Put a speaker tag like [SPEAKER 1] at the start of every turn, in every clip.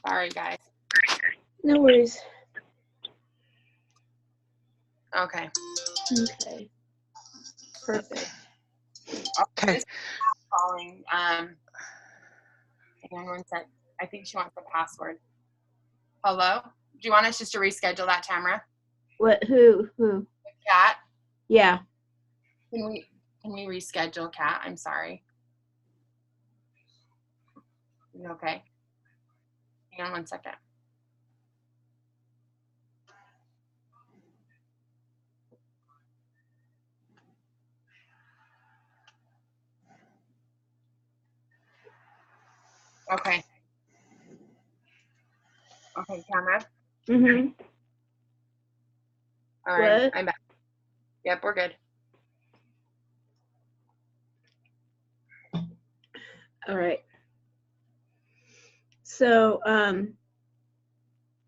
[SPEAKER 1] Sorry, guys.
[SPEAKER 2] No worries.
[SPEAKER 1] Okay.
[SPEAKER 2] Okay. Perfect.
[SPEAKER 3] Okay.
[SPEAKER 1] Calling. Hang on one sec. I think she wants the password. Hello? Do you want us just to reschedule that, Tamara?
[SPEAKER 2] What? Who?
[SPEAKER 1] Kat?
[SPEAKER 2] Yeah.
[SPEAKER 1] Can we reschedule, Kat? I'm sorry. You okay? Hang on one second. Okay. Okay, Tamara?
[SPEAKER 2] Mm-hmm.
[SPEAKER 1] All right,
[SPEAKER 2] What?
[SPEAKER 1] I'm back. Yep, we're good.
[SPEAKER 2] All right. So,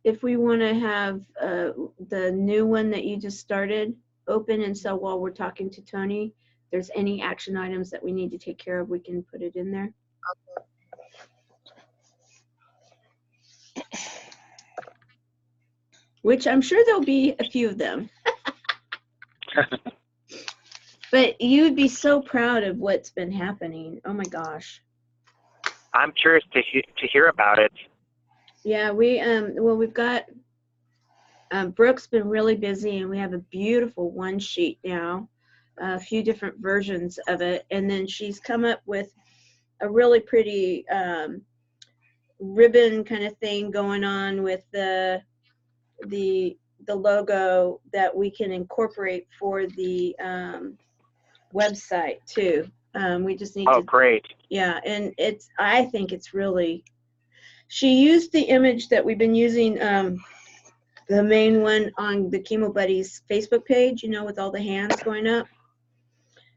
[SPEAKER 2] if we want to have the new one that you just started open, and so while we're talking to Tony, if there's any action items that we need to take care of, we can put it in there. Which I'm sure there'll be a few of them. But you would be so proud of what's been happening. Oh my gosh.
[SPEAKER 4] I'm curious to hear about it.
[SPEAKER 2] Yeah, we've got Brooke's been really busy, and we have a beautiful one sheet now, a few different versions of it, and then she's come up with a really pretty ribbon kind of thing going on with the logo that we can incorporate for the website too. We just need to.
[SPEAKER 4] Oh, great.
[SPEAKER 2] Yeah, and I think it's really. She used the image that we've been using, the main one on the Chemo Buddies Facebook page, with all the hands going up.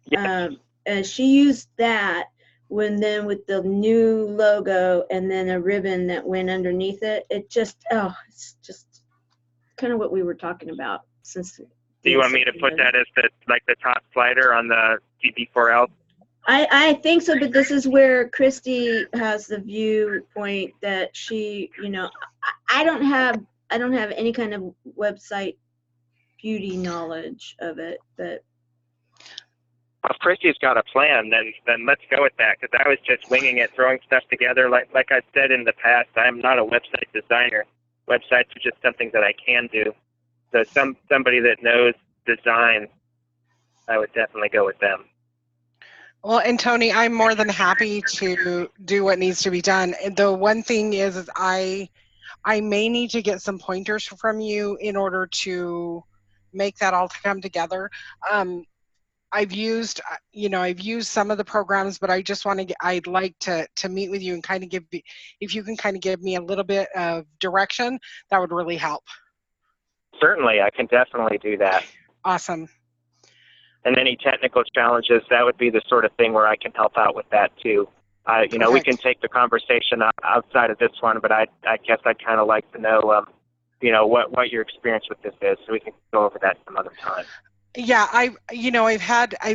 [SPEAKER 4] Yes.
[SPEAKER 2] And she used that then with the new logo and then a ribbon that went underneath it. It's just kind of what we were talking about.
[SPEAKER 4] Do you want me to put that as the top slider on the DB4L?
[SPEAKER 2] I think so, but this is where Christy has the viewpoint that she, I don't have any kind of website beauty knowledge of it, but.
[SPEAKER 4] Well, if Christy's got a plan, then let's go with that, because I was just winging it, throwing stuff together. Like I've said in the past, I'm not a website designer. Websites are just something that I can do. So somebody that knows design, I would definitely go with them.
[SPEAKER 3] Well, and Tony, I'm more than happy to do what needs to be done. The one thing is I may need to get some pointers from you in order to make that all come together. I've used some of the programs, but I just I'd like to meet with you and kind of if you can kind of give me a little bit of direction, that would really help. Certainly,
[SPEAKER 4] I can definitely do that.
[SPEAKER 3] Awesome.
[SPEAKER 4] And any technical challenges, that would be the sort of thing where I can help out with that too. We can take the conversation outside of this one, but I guess I'd kind of like to know, what your experience with this is, so we can go over that some other time.
[SPEAKER 3] Yeah, I've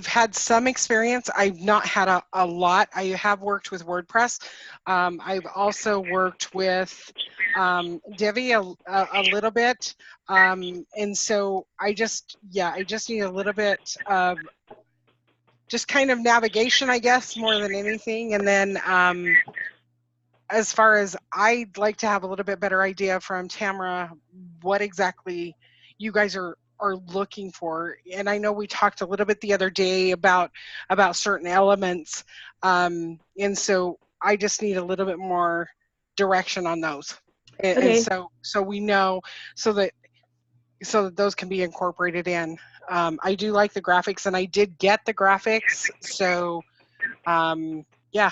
[SPEAKER 3] had some experience. I've not had a lot. I have worked with WordPress. I've also worked with Divi a little bit, and so I just need a little bit of just kind of navigation, I guess, more than anything. And then as far as I'd like to have a little bit better idea from Tamara, what exactly you guys are looking for. And I know we talked a little bit the other day about certain elements, and so I just need a little bit more direction on those.
[SPEAKER 2] Okay.
[SPEAKER 3] And so we know, so that those can be incorporated in. I do like the graphics, and I did get the graphics, so yeah.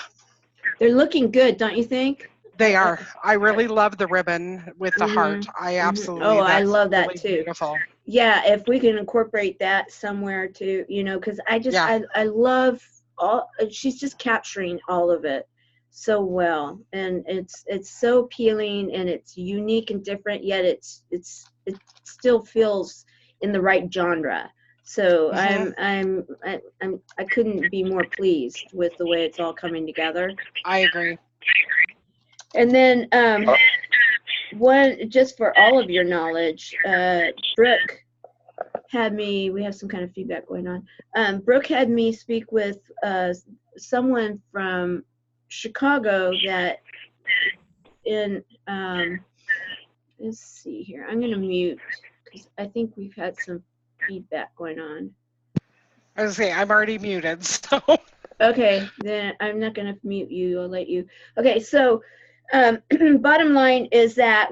[SPEAKER 2] They're looking good, don't you think?
[SPEAKER 3] They are. I really love the ribbon with the heart. I absolutely.
[SPEAKER 2] Oh, I love that
[SPEAKER 3] really
[SPEAKER 2] too.
[SPEAKER 3] Beautiful.
[SPEAKER 2] Yeah, if we can incorporate that somewhere too, because I love she's just capturing all of it so well, and it's so appealing, and it's unique and different, yet it still feels in the right genre. So I couldn't be more pleased with the way it's all coming together.
[SPEAKER 3] I agree.
[SPEAKER 2] And then one, just for all of your knowledge, Brooke had me, we have some kind of feedback going on. Brooke had me speak with someone from Chicago that let's see here. I'm going to mute because I think we've had some feedback going on.
[SPEAKER 3] I was saying, I'm already muted, so.
[SPEAKER 2] Okay, then I'm not going to mute you. I'll let you. Okay, so bottom line is that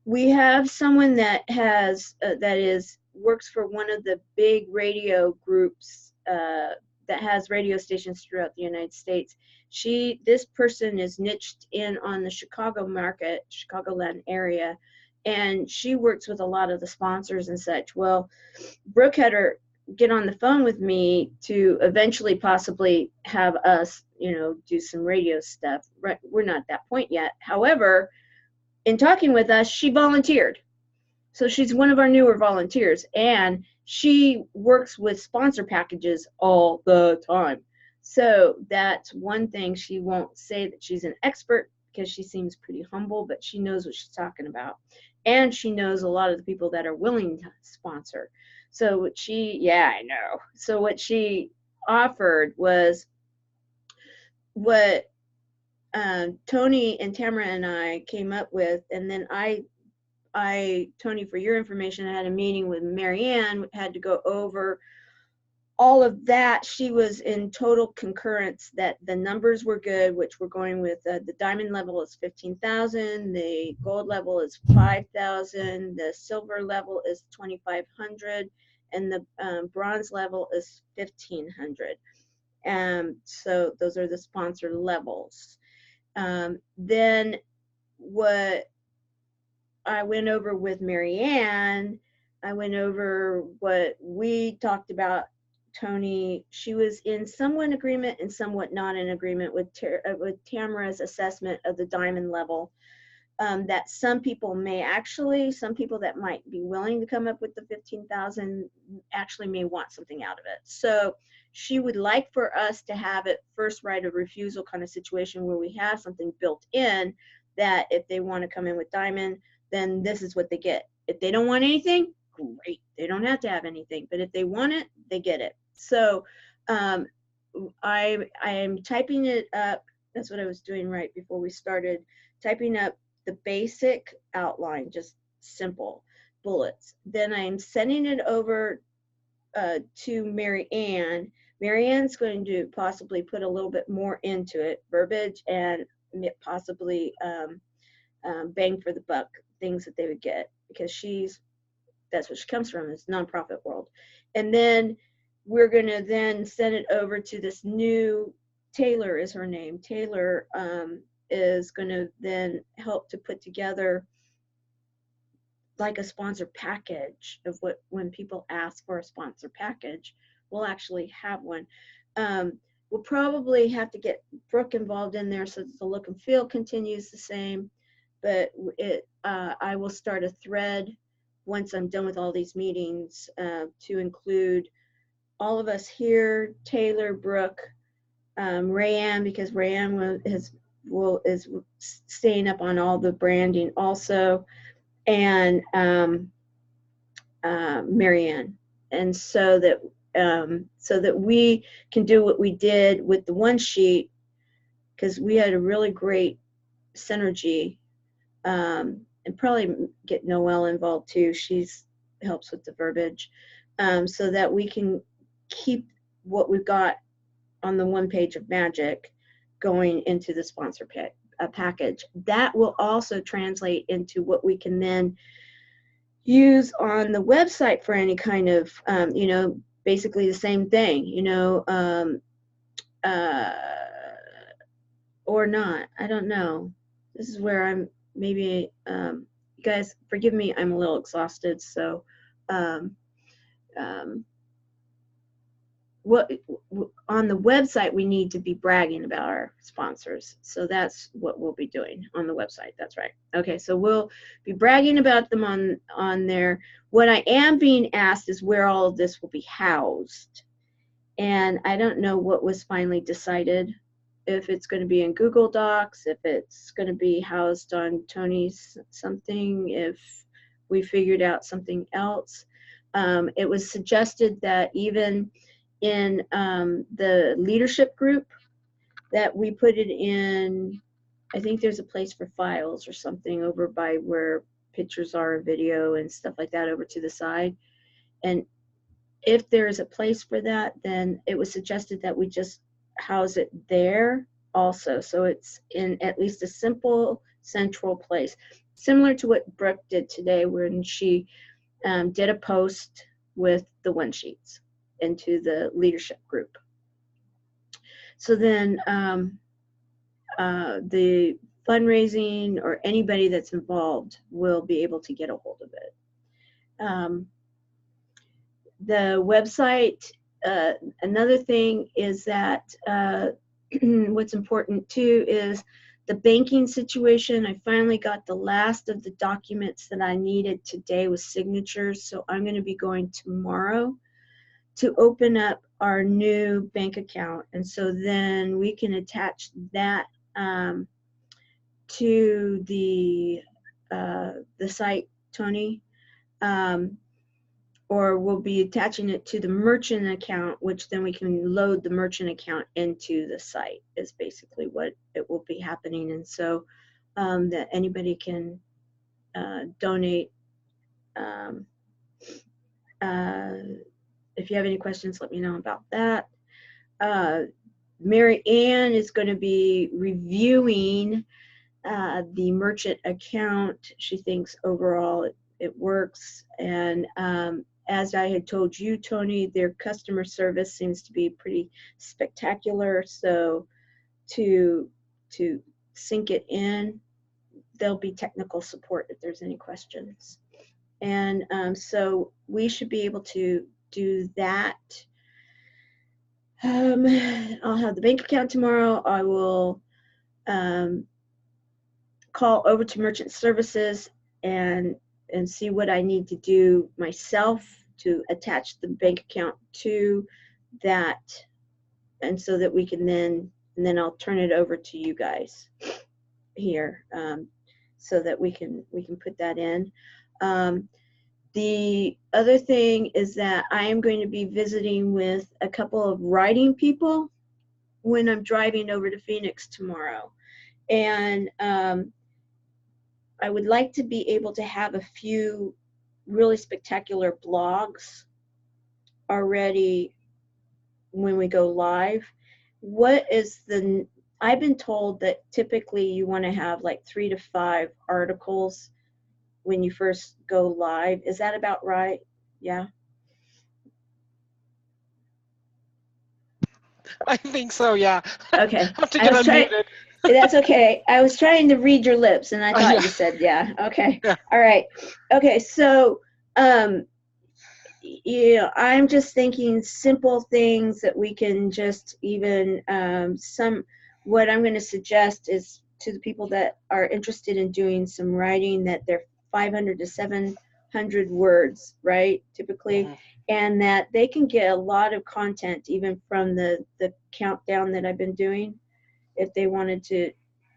[SPEAKER 2] we have someone that has works for one of the big radio groups that has radio stations throughout the United States. This person is niched in on the Chicago market, Chicagoland area, and she works with a lot of the sponsors and such. Well, Brooke had her get on the phone with me to eventually possibly have us, do some radio stuff. Right, we're not at that point yet. However, in talking with us, she volunteered. So she's one of our newer volunteers, and she works with sponsor packages all the time. So that's one thing. She won't say that she's an expert because she seems pretty humble, but she knows what she's talking about. And she knows a lot of the people that are willing to sponsor. So what I know. So what she offered was what Tony and Tamara and I came up with, and then Tony, for your information, I had a meeting with Marianne, had to go over all of that. She was in total concurrence that the numbers were good, which we're going with. The diamond level is 15,000, the gold level is 5,000, the silver level is 2,500, and the bronze level is 1,500. So those are the sponsor levels. Then what I went over with Marianne, I went over what we talked about. Tony, she was in somewhat agreement and somewhat not in agreement with Tamara's assessment of the diamond level. That some people that might be willing to come up with the 15,000 actually may want something out of it. So she would like for us to have it first right of refusal kind of situation where we have something built in that if they want to come in with diamond, then this is what they get. If they don't want anything, great. They don't have to have anything, but if they want it, they get it. So I am typing it up. That's what I was doing right before we started, typing up the basic outline, just simple bullets. Then I'm sending it over to Marianne. Marianne's going to possibly put a little bit more into it, verbiage and possibly bang for the buck things that they would get, because that's what she comes from, is nonprofit world. And then we're going to then send it over to this new, Taylor is her name. Taylor is going to then help to put together like a sponsor package of when people ask for a sponsor package, we'll actually have one. We'll probably have to get Brooke involved in there so that the look and feel continues the same, but I will start a thread once I'm done with all these meetings to include all of us here, Taylor, Brooke, Rayanne, because Rayanne is staying up on all the branding also, and Marianne, and so that we can do what we did with the one sheet, because we had a really great synergy, and probably get Noelle involved too. She's helps with the verbiage, so that we can keep what we've got on the one page of magic going into the sponsor package. That will also translate into what we can then use on the website for any kind of, basically the same thing, or not. I don't know. This is where I'm maybe, you guys, forgive me, I'm a little exhausted. So, what on the website we need to be bragging about our sponsors, so that's what we'll be doing on the website. That's right. Okay, so we'll be bragging about them on there. What I am being asked is where all of this will be housed, and I don't know what was finally decided. if it's going to be in Google Docs, if it's going to be housed on Tony's something, if we figured out something else. It was suggested that even in the leadership group, that we put it in, I think there's a place for files or something over by where pictures are, video and stuff like that over to the side. And if there is a place for that, then it was suggested that we just house it there also. So it's in at least a simple central place, similar to what Brooke did today when she did a post with the one sheets into the leadership group. So then the fundraising or anybody that's involved will be able to get a hold of it. The website, another thing is that what's important too is the banking situation. I finally got the last of the documents that I needed today with signatures, so I'm going to be going tomorrow to open up our new bank account, and so then we can attach that to the site, Tony, or we'll be attaching it to the merchant account, which then we can load the merchant account into the site is basically what it will be happening. And so that anybody can donate. If you have any questions, let me know about that. Mary Ann is going to be reviewing the merchant account. She thinks overall it works. And as I had told you, Tony, their customer service seems to be pretty spectacular. So to sync it in, there'll be technical support if there's any questions. And so we should be able to do that. I'll have the bank account tomorrow. I will call over to merchant services and see what I need to do myself to attach the bank account to that, and so that we can then I'll turn it over to you guys here, so that we can put that in. The other thing is that I am going to be visiting with a couple of writing people when I'm driving over to Phoenix tomorrow, and I would like to be able to have a few really spectacular blogs already when we go live. What is the, I've been told that typically you want to have like 3 to 5 articles when you first go live. Is that about right? Yeah.
[SPEAKER 3] I think so, yeah.
[SPEAKER 2] Okay.
[SPEAKER 3] I have to get unmuted.
[SPEAKER 2] That's okay. I was trying to read your lips and I thought you said yeah. Okay. Yeah. All right. Okay. So, you know, I'm just thinking simple things that we can just even, what I'm going to suggest is to the people that are interested in doing some writing that they're 500 to 700 words, right? Typically. Mm-hmm. And that they can get a lot of content even from the countdown that I've been doing. If they wanted to,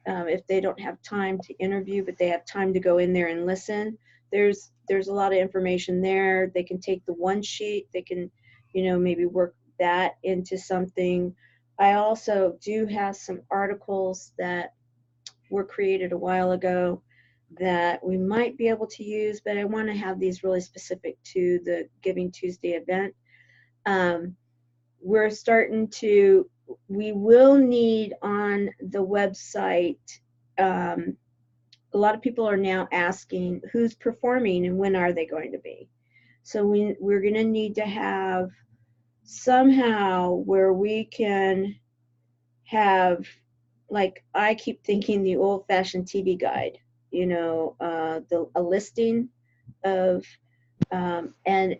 [SPEAKER 2] if they don't have time to interview, but they have time to go in there and listen, there's a lot of information there. They can take the one sheet, they can, you know, maybe work that into something. I also do have some articles that were created a while ago that we might be able to use, but I want to have these really specific to the Giving Tuesday event. We're starting to, we will need on the website, a lot of people are now asking who's performing and when are they going to be. So we're going to need to have somehow where we can have, like, I keep thinking the old-fashioned TV guide, you know, a listing of, and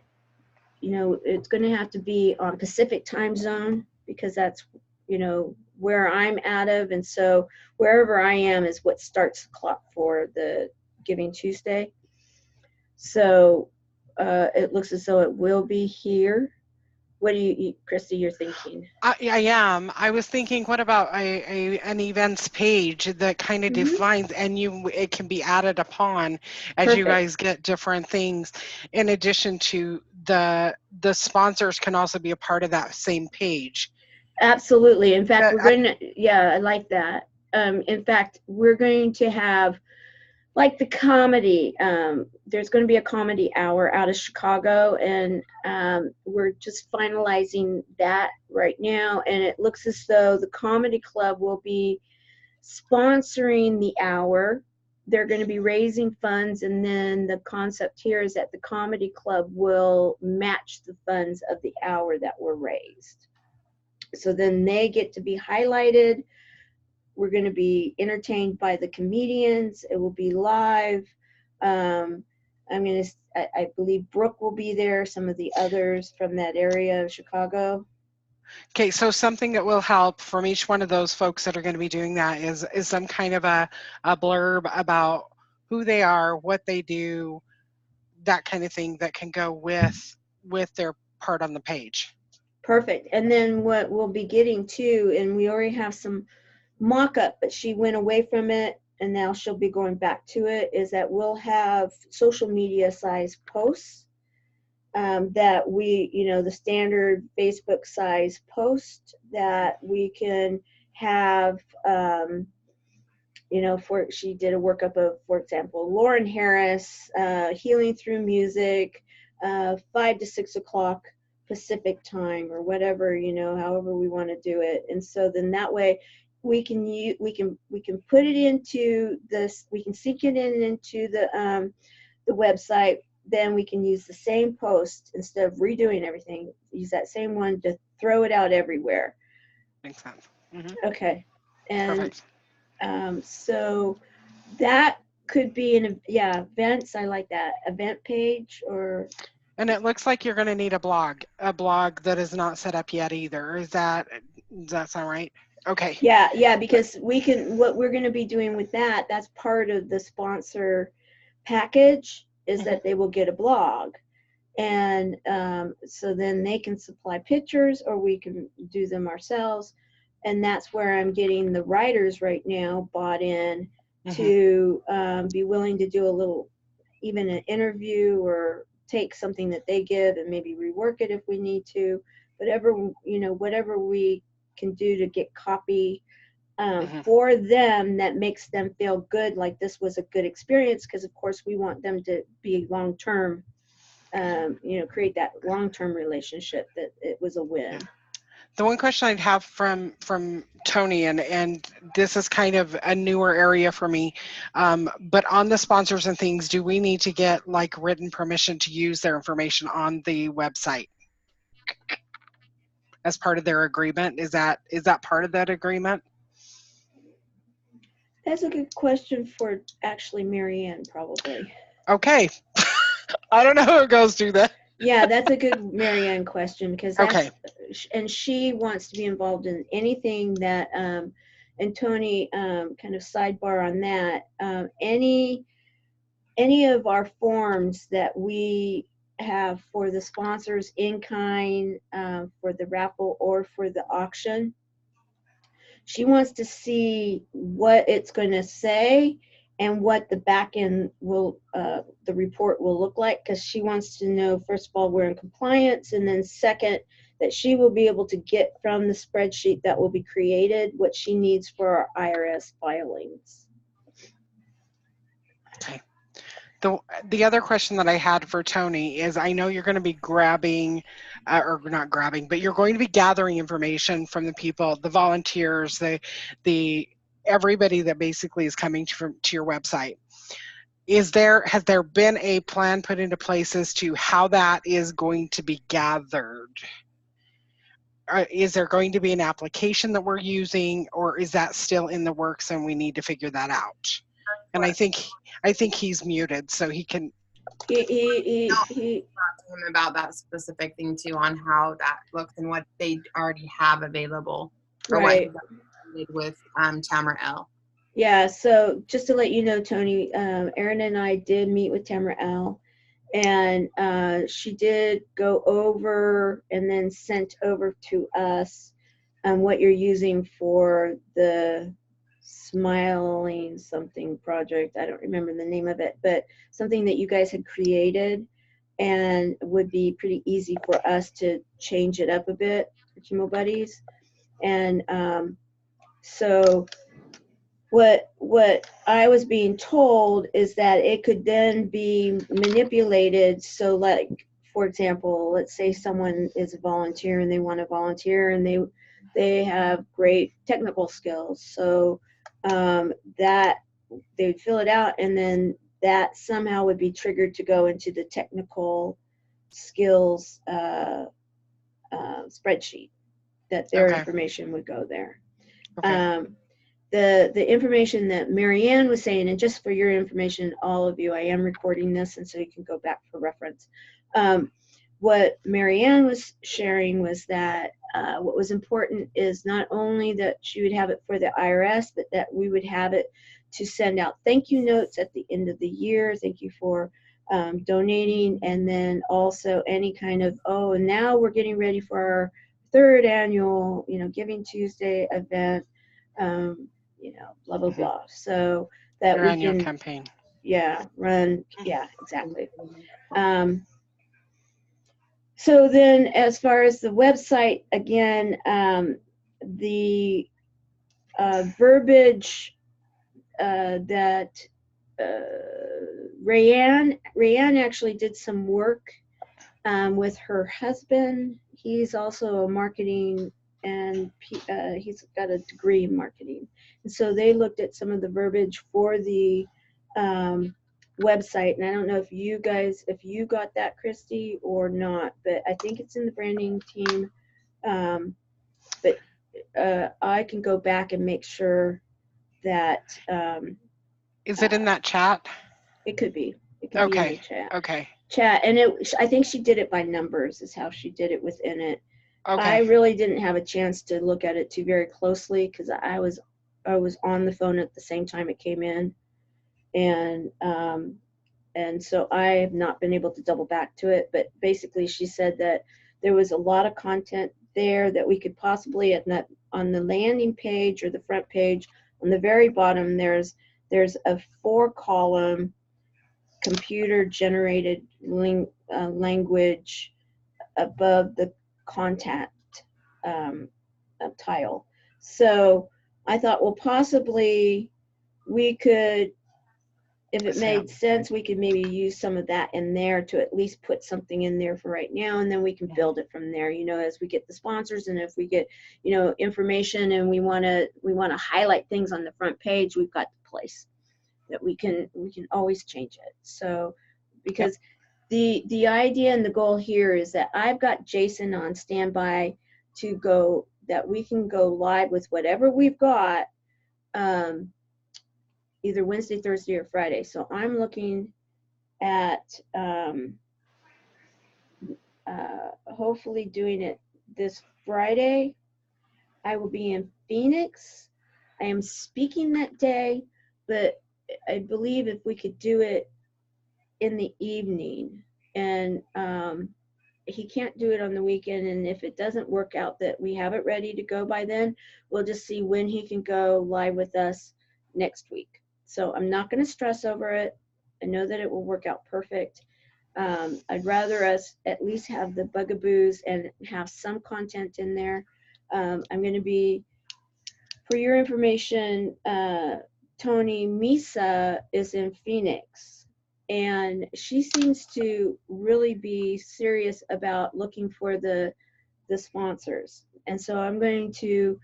[SPEAKER 2] you know, it's going to have to be on Pacific time zone because that's, you know, where I'm out of. And so wherever I am is what starts the clock for the Giving Tuesday. So it looks as though it will be here. What do you, Christy, you're thinking?
[SPEAKER 3] I am. I was thinking, what about an events page that kind of defines, and it can be added upon as you guys get different things. In addition to the sponsors can also be a part of that same page.
[SPEAKER 2] Absolutely. In fact, we're going to, yeah, I like that. In fact, we're going to have like the comedy, there's going to be a comedy hour out of Chicago, and we're just finalizing that right now. And it looks as though the comedy club will be sponsoring the hour. They're going to be raising funds, and then the concept here is that the comedy club will match the funds of the hour that were raised. So then they get to be highlighted. We're going to be entertained by the comedians. It will be live. I believe Brooke will be there, some of the others from that area of Chicago.
[SPEAKER 3] Okay, so something that will help from each one of those folks that are going to be doing that is some kind of a blurb about who they are, what they do, that kind of thing that can go with their part on the page.
[SPEAKER 2] Perfect. And then what we'll be getting to, and we already have some mock-up, but she went away from it and now she'll be going back to it, is that we'll have social media size posts that we, the standard Facebook size post that we can have, she did a workup of, for example, Lauren Harris, Healing Through Music, 5 to 6 o'clock Pacific time, or whatever, however we want to do it. And so then that way we can put it into this, we can sync it into the website. Then we can use the same post instead of redoing everything. Use that same one to throw it out everywhere.
[SPEAKER 3] Makes sense. Mm-hmm.
[SPEAKER 2] Okay, and
[SPEAKER 3] perfect.
[SPEAKER 2] So that could be events. I like that, event page. Or
[SPEAKER 3] and it looks like you're going to need a blog that is not set up yet either. Does that sound right? Okay.
[SPEAKER 2] Yeah, because what we're going to be doing with that's part of the sponsor package, is that they will get a blog. And so then they can supply pictures, or we can do them ourselves. And that's where I'm getting the writers right now bought in to be willing to do a little, even an interview, or take something that they give and maybe rework it if we need to. Whatever we can do to get copy for them that makes them feel good, like this was a good experience, because of course we want them to be long-term, create that long-term relationship, that it was a win.
[SPEAKER 3] Yeah. The one question I'd have from Tony, and this is kind of a newer area for me, but on the sponsors and things, do we need to get like written permission to use their information on the website as part of their agreement? Is that part of that agreement?
[SPEAKER 2] That's a good question for actually Marianne, probably.
[SPEAKER 3] Okay. I don't know how it goes through that.
[SPEAKER 2] Yeah, that's a good Marianne question, because
[SPEAKER 3] okay.
[SPEAKER 2] And she wants to be involved in anything that, and Tony, kind of sidebar on that, any of our forms that we have for the sponsors in kind, for the raffle or for the auction, she wants to see what it's going to say and what the back end will, the report will look like, because she wants to know, first of all, we're in compliance, and then second, that she will be able to get from the spreadsheet that will be created what she needs for our IRS filings.
[SPEAKER 3] Okay. The other question that I had for Tony is, I know you're going to be grabbing, or not grabbing, but you're going to be gathering information from the people, the volunteers, the everybody that basically is coming to your website. Has there been a plan put into place as to how that is going to be gathered? Is there going to be an application that we're using, or is that still in the works and we need to figure that out? And I think he's muted, so he can.
[SPEAKER 2] He
[SPEAKER 1] talked to him about that specific thing too, on how that looks and what they already have available, or
[SPEAKER 2] right.
[SPEAKER 1] what he did with Tamara L.
[SPEAKER 2] Yeah, so just to let you know, Tony, Erin and I did meet with Tamara L, And she did go over and then sent over to us what you're using for the Smiling something project. I don't remember the name of it, but something that you guys had created and would be pretty easy for us to change it up a bit for Chemo Buddies. And so what I was being told is that it could then be manipulated. So like, for example, let's say someone is a volunteer and they want to volunteer and they have great technical skills. So that they would fill it out, and then that somehow would be triggered to go into the technical skills spreadsheet, that their information would go there. Okay. The information that Marianne was saying, and just for your information, all of you, I am recording this, and so you can go back for reference. What Marianne was sharing was that what was important is not only that she would have it for the IRS, but that we would have it to send out thank you notes at the end of the year. Thank you for donating, and then also any kind of, oh, and now we're getting ready for our 3rd annual, Giving Tuesday event, blah, blah, blah. So that we can
[SPEAKER 3] campaign.
[SPEAKER 2] Yeah, run. Yeah, exactly. So then as far as the website, again, the verbiage that Rayanne actually did some work with her husband. He's also a marketing, and he's got a degree in marketing. And so they looked at some of the verbiage for the website. And I don't know if you got that, Christy, or not, but I think it's in the branding team. But I can go back and make sure that.
[SPEAKER 3] Is it in that chat?
[SPEAKER 2] It could be. It could be in the chat.
[SPEAKER 3] Okay.
[SPEAKER 2] Chat, and I think she did it by numbers, is how she did it within it.
[SPEAKER 3] Okay.
[SPEAKER 2] I really didn't have a chance to look at it too very closely because I was on the phone at the same time it came in, and so I have not been able to double back to it. But basically, she said that there was a lot of content there that we could possibly on the landing page or the front page on the very bottom. There's a 4-column computer generated language above the contact tile. So I thought, well, possibly we could, if it made sense, we could maybe use some of that in there to at least put something in there for right now, and then we can build it from there, as we get the sponsors, and if we get, information and we want to highlight things on the front page, we've got the place that we can always change it. So because the idea and the goal here is that I've got Jason on standby to go, that we can go live with whatever we've got either Wednesday, Thursday, or Friday. So I'm looking at hopefully doing it this Friday. I will be in Phoenix. I am speaking that day, but I believe if we could do it in the evening, and he can't do it on the weekend, and if it doesn't work out that we have it ready to go by then, we'll just see when he can go live with us next week. So I'm not going to stress over it. I know that it will work out perfect. I'd rather us at least have the bugaboos and have some content in there. I'm going to be, for your information, Tony Misa is in Phoenix, and she seems to really be serious about looking for the sponsors. And so I'm going to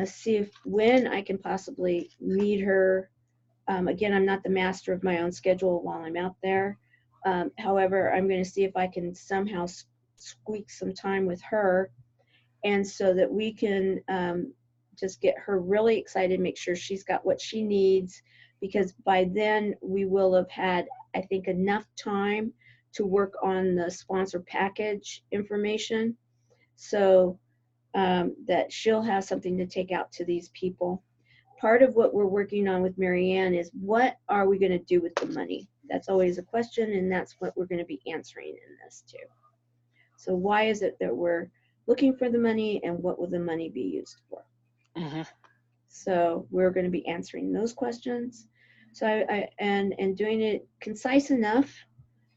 [SPEAKER 2] see when I can possibly meet her. Again, I'm not the master of my own schedule while I'm out there. However, I'm going to see if I can somehow squeak some time with her, and so that we can just get her really excited, make sure she's got what she needs, because by then we will have had, I think, enough time to work on the sponsor package information, so that she'll have something to take out to these people. Part of what we're working on with Marianne is, what are we going to do with the money? That's always a question, and that's what we're going to be answering in this too. So why is it that we're looking for the money, and what will the money be used for? So we're going to be answering those questions. So and doing it concise enough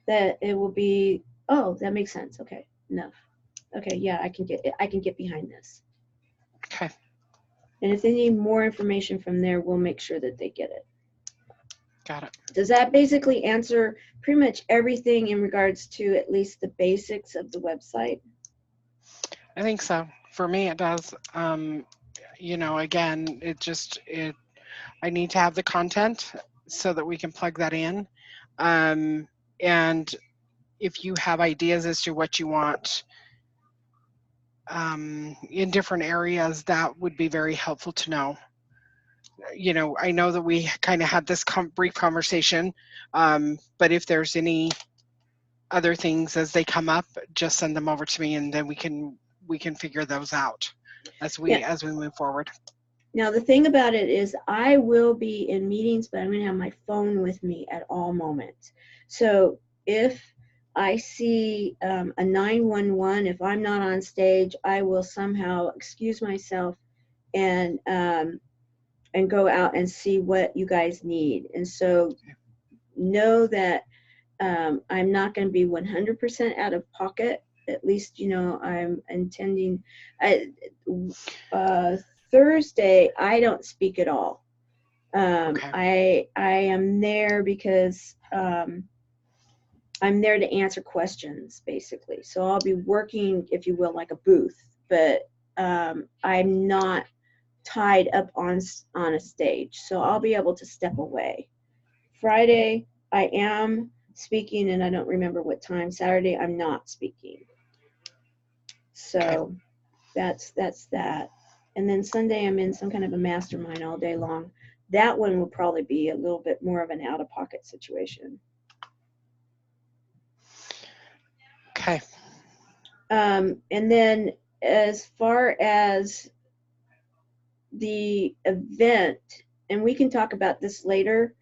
[SPEAKER 2] that it will be, oh, that makes sense. Okay, enough. Okay, yeah, I can get behind this.
[SPEAKER 3] Okay.
[SPEAKER 2] And if they need more information from there, we'll make sure that they get it.
[SPEAKER 3] Got it.
[SPEAKER 2] Does that basically answer pretty much everything in regards to at least the basics of the website?
[SPEAKER 3] I think so. For me, it does. You know, again, I need to have the content so that we can plug that in. And if you have ideas as to what you want in different areas, that would be very helpful to know. You know, I know that we kind of had this brief conversation, but if there's any other things as they come up, just send them over to me, and then we can figure those out as we move forward.
[SPEAKER 2] Now, the thing about it is I will be in meetings, but I'm going to have my phone with me at all moments. So if I see a 911, if I'm not on stage, I will somehow excuse myself and go out and see what you guys need. And so know that I'm not going to be 100% out of pocket. At least, you know, I'm intending. Thursday, I don't speak at all.
[SPEAKER 3] Okay.
[SPEAKER 2] I am there because I'm there to answer questions, basically. So I'll be working, if you will, like a booth, but I'm not tied up on a stage. So I'll be able to step away. Friday, I am speaking, and I don't remember what time. Saturday, I'm not speaking. So that's that. And then Sunday, I'm in some kind of a mastermind all day long. That one will probably be a little bit more of an out-of-pocket situation.
[SPEAKER 3] Okay.
[SPEAKER 2] And then as far as the event, and we can talk about this later,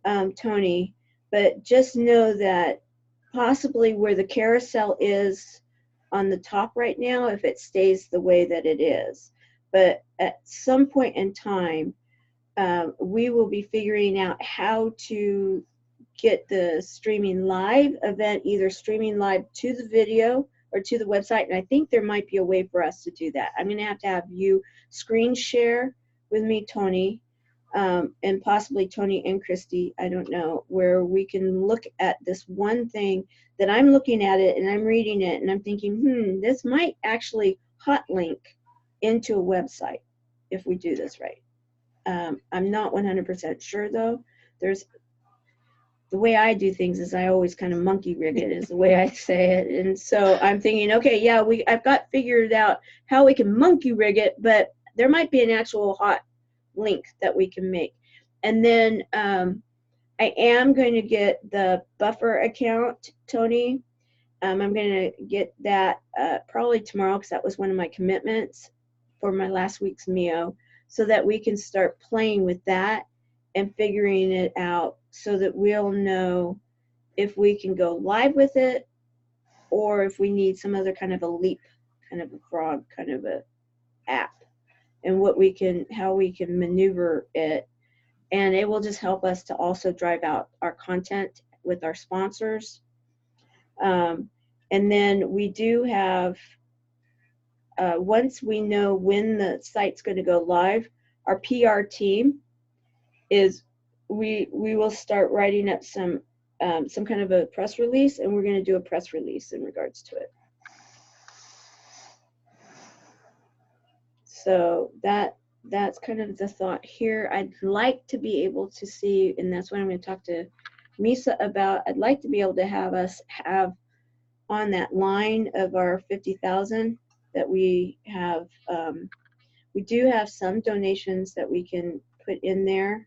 [SPEAKER 2] Tony, but just know that possibly where the carousel is on the top right now, if it stays the way that it is. But at some point in time, we will be figuring out how to get the streaming live event, either streaming live to the video or to the website. And I think there might be a way for us to do that. I'm going to have you screen share with me, Tony, and possibly Tony and Christy, I don't know, where we can look at this one thing that I'm looking at it and I'm reading it and I'm thinking, this might actually hot link into a website if we do this right. I'm not 100% sure though. The way I do things is I always kind of monkey rig it, is the way I say it. And so I'm thinking, okay, yeah, I've got figured out how we can monkey rig it, but there might be an actual hot link that we can make. And then I am going to get the buffer account, Tony. I'm going to get that probably tomorrow, because that was one of my commitments for my last week's MEO, so that we can start playing with that and figuring it out so that we'll know if we can go live with it or if we need some other kind of a leap, kind of a frog, kind of a app, and how we can maneuver it. And it will just help us to also drive out our content with our sponsors. And then we do have, once we know when the site's going to go live, our PR team is, we will start writing up some kind of a press release, and we're going to do a press release in regards to it. So that's kind of the thought here. I'd like to be able to see, and that's what I'm going to talk to Misa about. I'd like to be able to have us have on that line of our 50,000 that we have. We do have some donations that we can put in there.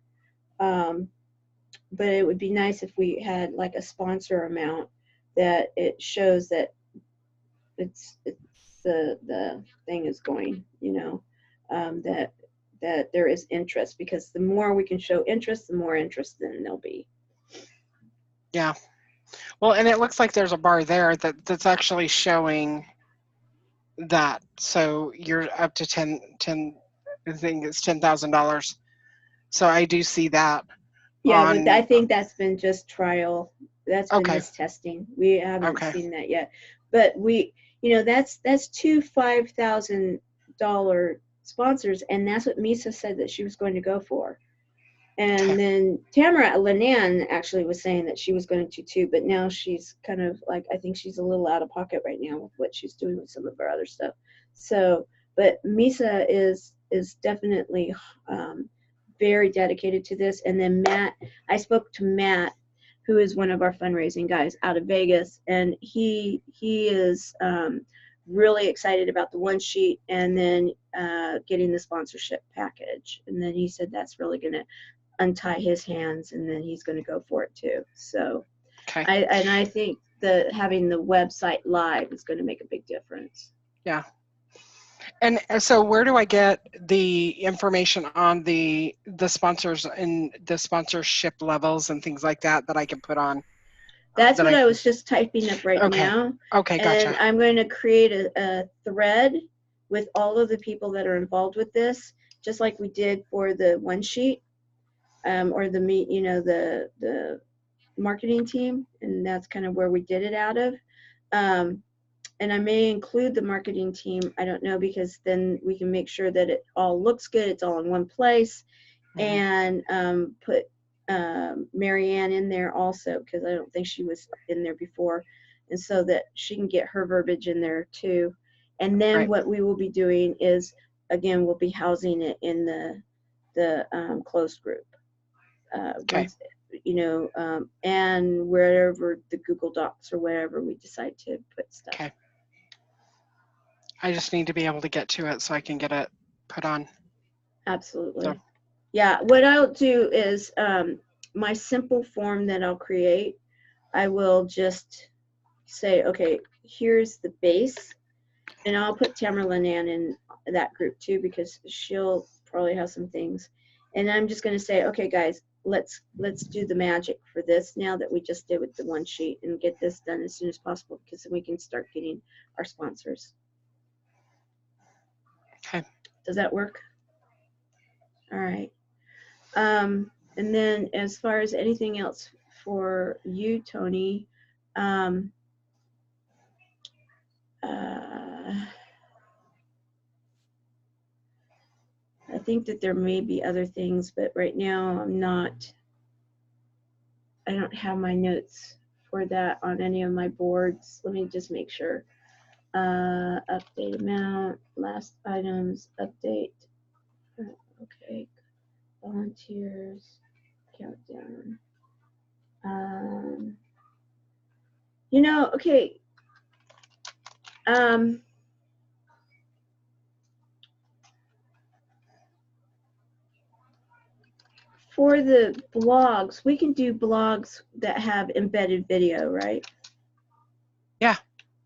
[SPEAKER 2] But it would be nice if we had like a sponsor amount that it shows that it's the thing is going, you know, that there is interest, because the more we can show interest, the more interest then there'll be.
[SPEAKER 3] Yeah. Well, and it looks like there's a bar there that's actually showing that. So you're up to 10 I think it's $10,000. So I do see that
[SPEAKER 2] Yeah, but I
[SPEAKER 3] on,
[SPEAKER 2] think that's been just trial. That's been
[SPEAKER 3] okay,
[SPEAKER 2] just testing. We haven't
[SPEAKER 3] okay,
[SPEAKER 2] seen that yet. But that's two $5,000 sponsors, and that's what Misa said that she was going to go for.
[SPEAKER 3] okay,
[SPEAKER 2] And then Tamara Lenan actually was saying that she was going to too, but now she's kind of like, I think she's a little out of pocket right now with what she's doing with some of her other stuff. So, but Misa is definitely very dedicated to this. And then Matt, I spoke to Matt, who is one of our fundraising guys out of Vegas, and he is really excited about the one sheet and then getting the sponsorship package. And then he said that's really going to untie his hands, and then he's going to go for it too. So
[SPEAKER 3] okay.
[SPEAKER 2] I think that having the website live is going to make a big difference.
[SPEAKER 3] Yeah. And so where do I get the information on the sponsors and the sponsorship levels and things like that I can put on?
[SPEAKER 2] That's what I was just typing up right
[SPEAKER 3] okay.
[SPEAKER 2] now.
[SPEAKER 3] Okay, gotcha.
[SPEAKER 2] And I'm going to create a thread with all of the people that are involved with this, just like we did for the one sheet, or the marketing team, and that's kind of where we did it out of. And I may include the marketing team. I don't know, because then we can make sure that it all looks good. It's all in one place, and put Marianne in there also, because I don't think she was in there before, and so that she can get her verbiage in there too. And then what we will be doing is, again, we'll be housing it in the closed group.
[SPEAKER 3] Okay.
[SPEAKER 2] And wherever the Google Docs or wherever we decide to put stuff.
[SPEAKER 3] Okay. I just need to be able to get to it so I can get it put on.
[SPEAKER 2] Absolutely.
[SPEAKER 3] So.
[SPEAKER 2] Yeah, what I'll do is my simple form that I'll create, I will just say, okay, here's the base, and I'll put Tamara Lenan in that group too, because she'll probably have some things. And I'm just going to say, okay, guys, let's do the magic for this now that we just did with the one sheet, and get this done as soon as possible, because then we can start getting our sponsors.
[SPEAKER 3] Okay.
[SPEAKER 2] Does that work? All right. And then as far as anything else for you, Tony, I think that there may be other things, but right now I don't have my notes for that on any of my boards. Let me just make sure. Update amount, last items, update. Okay. Volunteers, countdown. Okay. For the blogs, we can do blogs that have embedded video, right?
[SPEAKER 3] Yeah.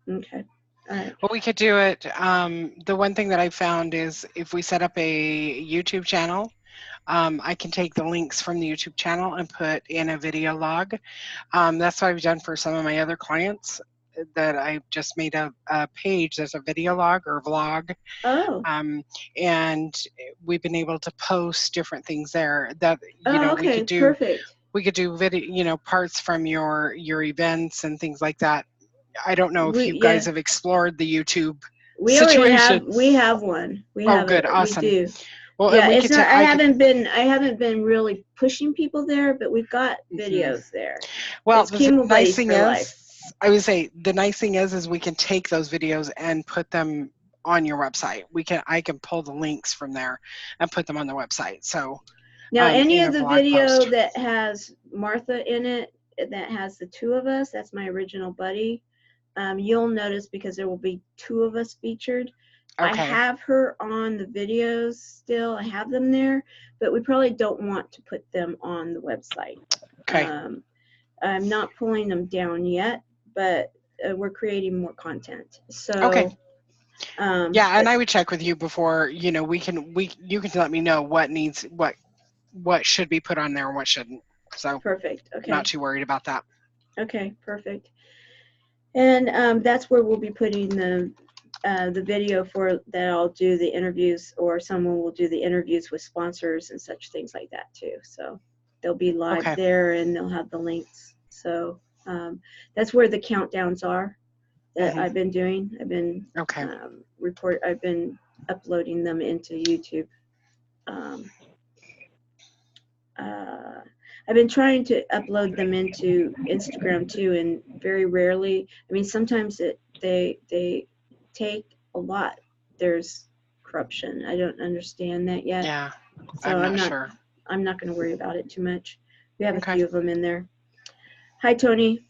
[SPEAKER 2] Okay. All right.
[SPEAKER 3] Well, we could do it. The one thing that I found is if we set up a YouTube channel, I can take the links from the YouTube channel and put in a video log. That's what I've done for some of my other clients, that I just made a page. There's a video log or vlog.
[SPEAKER 2] Oh.
[SPEAKER 3] And we've been able to post different things there that,
[SPEAKER 2] okay,
[SPEAKER 3] we could do.
[SPEAKER 2] Perfect.
[SPEAKER 3] We could do video, parts from your events and things like that. I don't know if you guys have explored the YouTube situation.
[SPEAKER 2] We have one. We have
[SPEAKER 3] good,
[SPEAKER 2] it.
[SPEAKER 3] awesome.
[SPEAKER 2] We do.
[SPEAKER 3] Well,
[SPEAKER 2] yeah,
[SPEAKER 3] and
[SPEAKER 2] I haven't been really pushing people there, but we've got videos there.
[SPEAKER 3] Well, the nice thing is, I would say the nice thing is we can take those videos and put them on your website. I can pull the links from there and put them on the website. So
[SPEAKER 2] now, any of the video that has Martha in it, that has the two of us, that's my original buddy. You'll notice, because there will be two of us featured. Okay. I have her on the videos still. I have them there, but we probably don't want to put them on the website.
[SPEAKER 3] Okay.
[SPEAKER 2] I'm not pulling them down yet, but we're creating more content. So.
[SPEAKER 3] Okay. Yeah, and I would check with you before. You can let me know what should be put on there and what shouldn't. So.
[SPEAKER 2] Perfect. Okay.
[SPEAKER 3] Not too worried about that.
[SPEAKER 2] Okay, perfect. And that's where we'll be putting the video for that. I'll do the interviews, or someone will do the interviews with sponsors and such things like that too. So they'll be live there, and they'll have the links. So that's where the countdowns are that I've been doing. I've been I've been uploading them into YouTube. I've been trying to upload them into Instagram too, and very rarely. I mean, sometimes they take a lot. There's corruption. I don't understand that yet.
[SPEAKER 3] Yeah,
[SPEAKER 2] so
[SPEAKER 3] I'm not sure.
[SPEAKER 2] I'm not going to worry about it too much. We have a few of them in there. Hi, Tony.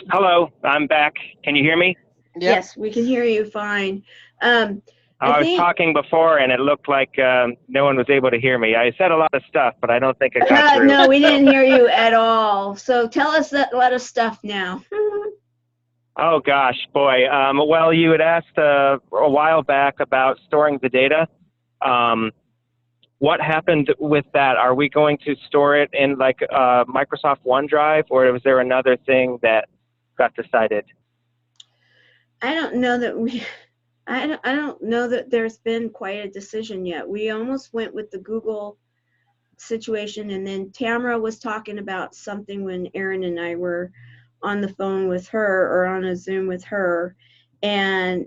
[SPEAKER 4] Hello, I'm back. Can you hear me?
[SPEAKER 3] Yep.
[SPEAKER 2] Yes, we can hear you fine.
[SPEAKER 4] I was talking before, and it looked like no one was able to hear me. I said a lot of stuff, but I don't think it got through.
[SPEAKER 2] No, we didn't hear you at all. So tell us a lot of stuff now.
[SPEAKER 4] Oh, gosh, boy. Well, you had asked a while back about storing the data. What happened with that? Are we going to store it in like Microsoft OneDrive, or was there another thing that got decided?
[SPEAKER 2] I don't know that I don't know that there's been quite a decision yet. We almost went with the Google situation, and then Tamara was talking about something when Erin and I were on the phone with her, or on a Zoom with her, and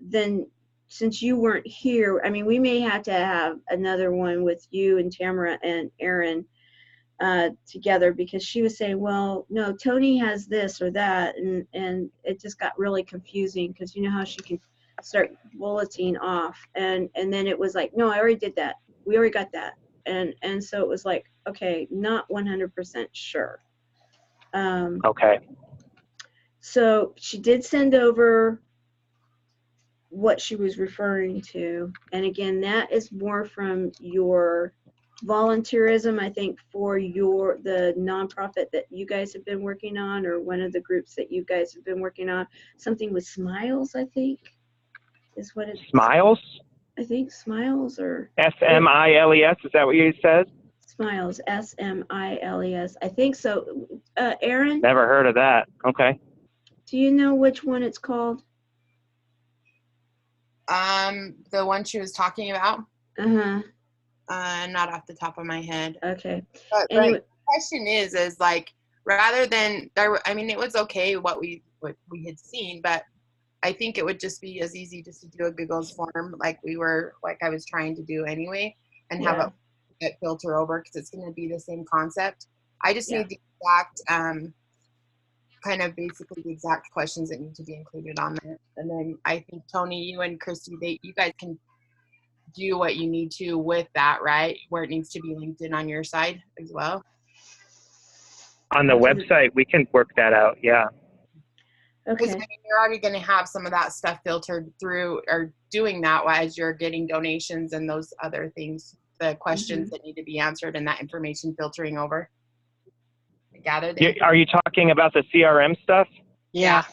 [SPEAKER 2] then since you weren't here, I mean, we may have to have another one with you and Tamara and Erin together, because she was saying, well, no, Tony has this or that, and it just got really confusing, because you know how she can start bulleting off, and then it was like, no, I already did that, we already got that, and so it was like, okay, not 100% sure.
[SPEAKER 4] Okay.
[SPEAKER 2] So she did send over what she was referring to, and again, that is more from your volunteerism, I think, for the nonprofit that you guys have been working on, or one of the groups that you guys have been working on. Something with Smiles, I think, is what it's.
[SPEAKER 4] Smiles?
[SPEAKER 2] I think Smiles, or
[SPEAKER 4] SMILES, is that what you said?
[SPEAKER 2] Smiles, SMILES. I think so. Erin?
[SPEAKER 4] Never heard of that. Okay.
[SPEAKER 2] Do you know which one it's called?
[SPEAKER 1] The one she was talking about?
[SPEAKER 2] Uh-huh.
[SPEAKER 1] Not off the top of my head.
[SPEAKER 2] Okay.
[SPEAKER 1] But
[SPEAKER 2] Anyway,
[SPEAKER 1] the question is like, rather than I mean, it was okay what we had seen, but I think it would just be as easy just to do a Google's form like I was trying to do anyway, and have it filter over, because it's going to be the same concept. I just need the exact kind of basically the exact questions that need to be included on there, and then I think Tony, you and Christy, you guys can do what you need to with that, right? Where it needs to be linked in on your side as well.
[SPEAKER 4] On the website, we can work that out. Yeah.
[SPEAKER 2] Okay.
[SPEAKER 1] Because I mean, you're already going to have some of that stuff filtered through, or doing that as you're getting donations and those other things, the questions that need to be answered, and that information filtering over. Gather them.
[SPEAKER 4] Are you talking about the CRM stuff?
[SPEAKER 3] Yeah.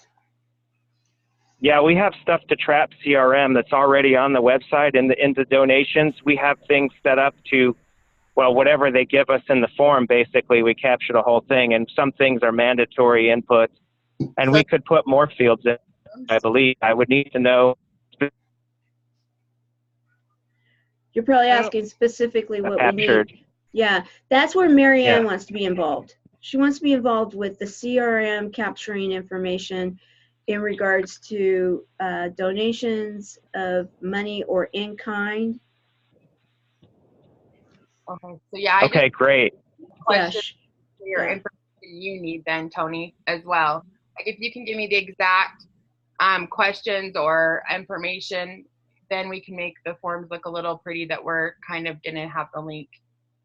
[SPEAKER 4] Yeah, we have stuff to trap CRM that's already on the website. In the donations, we have things set up to, well, whatever they give us in the form, basically, we capture the whole thing. And some things are mandatory inputs. And we could put more fields in, I believe. I would need to know.
[SPEAKER 2] You're probably asking specifically what
[SPEAKER 4] captured.
[SPEAKER 2] we need. Yeah, that's where Mary Ann wants to be involved. She wants to be involved with the CRM capturing information in regards to donations of money or in kind.
[SPEAKER 1] Okay, so yeah.
[SPEAKER 4] Okay, great.
[SPEAKER 1] Questions for your information you need then, Tony, as well. Like if you can give me the exact questions or information, then we can make the forms look a little pretty, that we're kind of going to have the link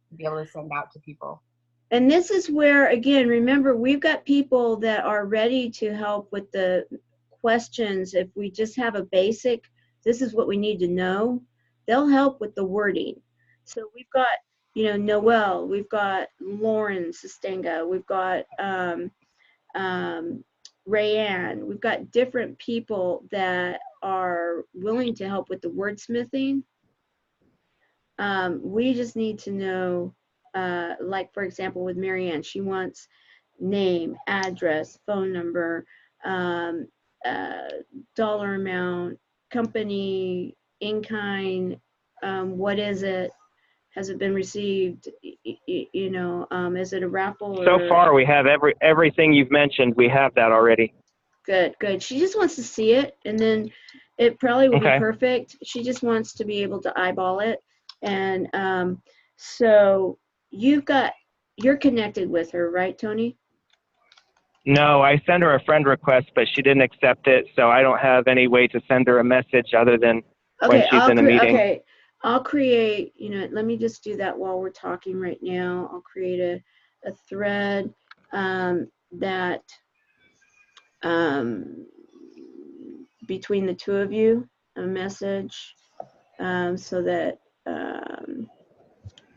[SPEAKER 1] to be able to send out to people.
[SPEAKER 2] And this is where, again, remember, we've got people that are ready to help with the questions. If we just have a basic, this is what we need to know, they'll help with the wording. So we've got, you know, Noelle, we've got Lauren Sistenga, we've got Rayanne, we've got different people that are willing to help with the wordsmithing. We just need to know, like, for example, with Marianne, she wants name, address, phone number, dollar amount, company, in kind, what is it? Has it been received? You know, is it a raffle?
[SPEAKER 4] So far, we have everything you've mentioned. We have that already.
[SPEAKER 2] Good, good. She just wants to see it, and then it probably will be
[SPEAKER 4] Okay.
[SPEAKER 2] perfect. She just wants to be able to eyeball it. And so you're connected with her, right, Tony?
[SPEAKER 4] No, I sent her a friend request, but she didn't accept it, so I don't have any way to send her a message other than when she's in a meeting.
[SPEAKER 2] Okay, I'll create, you know, let me just do that while we're talking right now. I'll create a thread that between the two of you, a message so that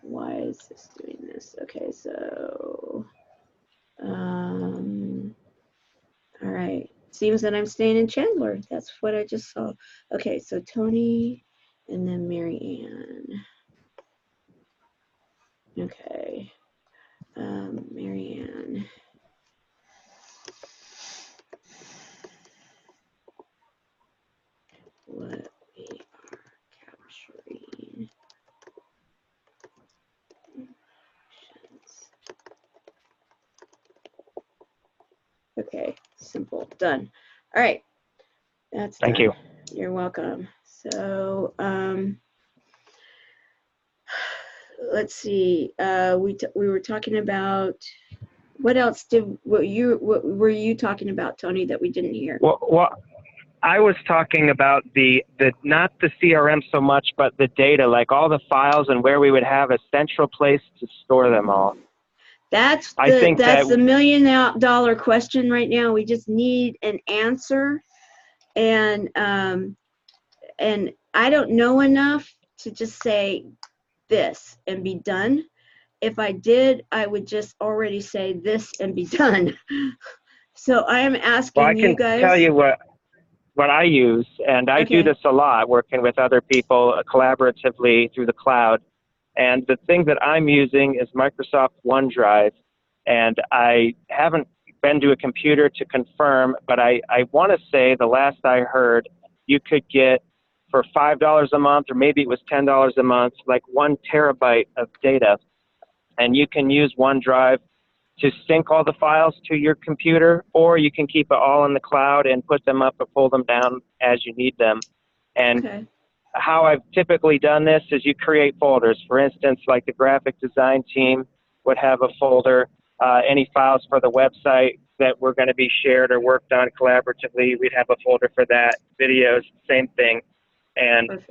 [SPEAKER 2] why is this doing this? Okay, so all right, seems that I'm staying in Chandler. That's what I just saw. Okay, so Tony and then Mary Ann. Okay, Mary Ann. What we are capturing. Okay, simple, done. All right, that's done.
[SPEAKER 4] Thank you.
[SPEAKER 2] You're welcome. So let's see. We were talking about what else were you talking about, Tony, that we didn't hear?
[SPEAKER 4] Well, I was talking about the not the CRM so much, but the data, like all the files and where we would have a central place to store them all.
[SPEAKER 2] That's the $1 million question right now. We just need an answer, and I don't know enough to just say this and be done. If I did, I would just already say this and be done. So I am asking you guys.
[SPEAKER 4] Well, I can tell you what I use, and I do this a lot, working with other people collaboratively through the cloud. And the thing that I'm using is Microsoft OneDrive. And I haven't been to a computer to confirm, but I want to say the last I heard, you could get for $5 a month, or maybe it was $10 a month, like 1 terabyte of data. And you can use OneDrive to sync all the files to your computer, or you can keep it all in the cloud and put them up or pull them down as you need them. And how I've typically done this is you create folders. For instance, like the graphic design team would have a folder. Any files for the website that were going to be shared or worked on collaboratively, we'd have a folder for that. Videos, same thing. And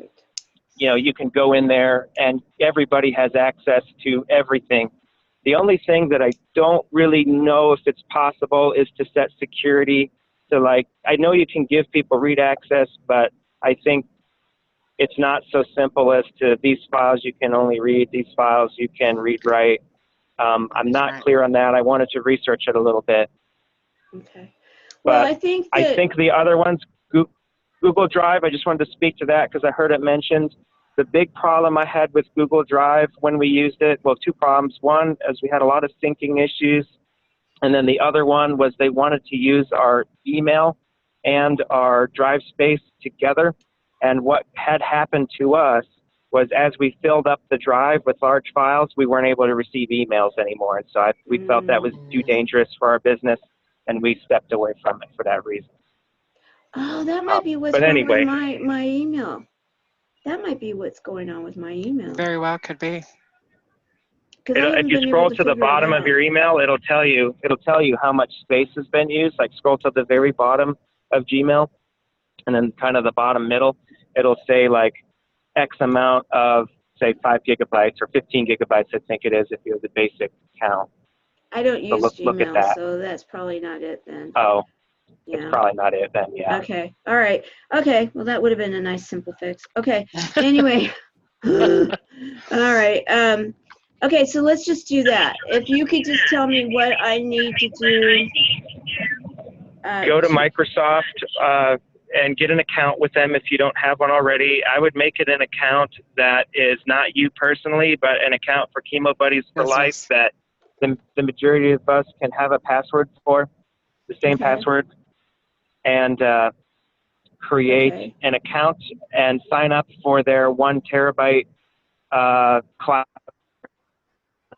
[SPEAKER 4] you know, you can go in there and everybody has access to everything. The only thing that I don't really know if it's possible is to set security to, like, I know you can give people read access, but I think it's not so simple as to these files you can only read, these files you can read write. I'm not clear on that. I wanted to research it a little bit.
[SPEAKER 2] Okay. Well, I think
[SPEAKER 4] the other ones, Google Drive, I just wanted to speak to that because I heard it mentioned. The big problem I had with Google Drive when we used it, well, 2 problems. One is we had a lot of syncing issues. And then the other one was they wanted to use our email and our drive space together. And what had happened to us was as we filled up the drive with large files, we weren't able to receive emails anymore. And so we felt that was too dangerous for our business, and we stepped away from it for that reason.
[SPEAKER 2] Oh, that might be what's wrong with my email. That might be what's going on with my email.
[SPEAKER 3] Very well could be.
[SPEAKER 4] If you scroll to the bottom of your email, it'll tell you how much space has been used. Like scroll to the very bottom of Gmail, and then kind of the bottom middle, it'll say like X amount of, say, 5 gigabytes or 15 gigabytes, I think it is, if you have the basic count.
[SPEAKER 2] I don't use Gmail,
[SPEAKER 4] look at that.
[SPEAKER 2] So that's probably not it then.
[SPEAKER 4] Oh, yeah. It's probably not it then, yeah.
[SPEAKER 2] Okay, all right. Okay, well, that would have been a nice simple fix. Okay, anyway. All right. Okay, so let's just do that. If you could just tell me what I need to do.
[SPEAKER 4] Go to Microsoft and get an account with them if you don't have one already. I would make it an account that is not you personally, but an account for Chemo Buddies for Life that the majority of us can have a password for, the same
[SPEAKER 2] Okay.
[SPEAKER 4] password, and create an account and sign up for their 1 terabyte cloud.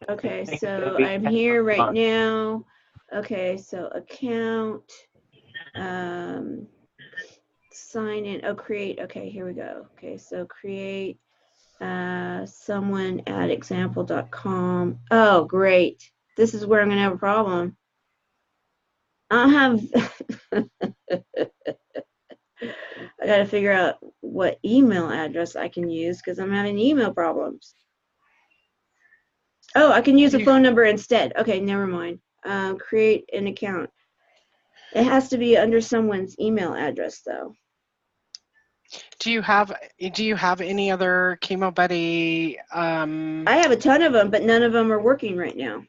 [SPEAKER 2] Okay, so I'm here right now. Okay, so account, sign in, create, okay, here we go. Okay, so create someone at example.com. Oh, great. This is where I'm gonna have a problem. I'll have, I gotta figure out what email address I can use because I'm having email problems. Oh, I can use a phone number instead. Okay, never mind. Create an account. It has to be under someone's email address, though.
[SPEAKER 3] Do you have any other Chemo Buddy?
[SPEAKER 2] I have a ton of them, but none of them are working right now.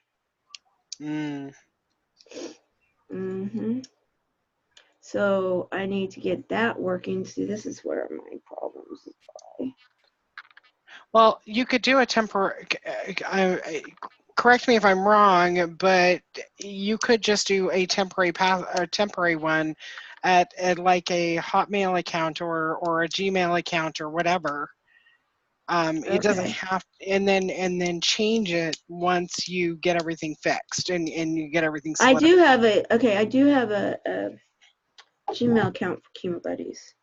[SPEAKER 2] So I need to get that working. See, this is where my problems lie.
[SPEAKER 3] Well, you could do a temporary. Correct me if I'm wrong, but you could just do a temporary one at like a Hotmail account or a Gmail account or whatever. It doesn't have, and then change it once you get everything fixed and you get everything.
[SPEAKER 2] I do have a Gmail account for Chemo Buddies.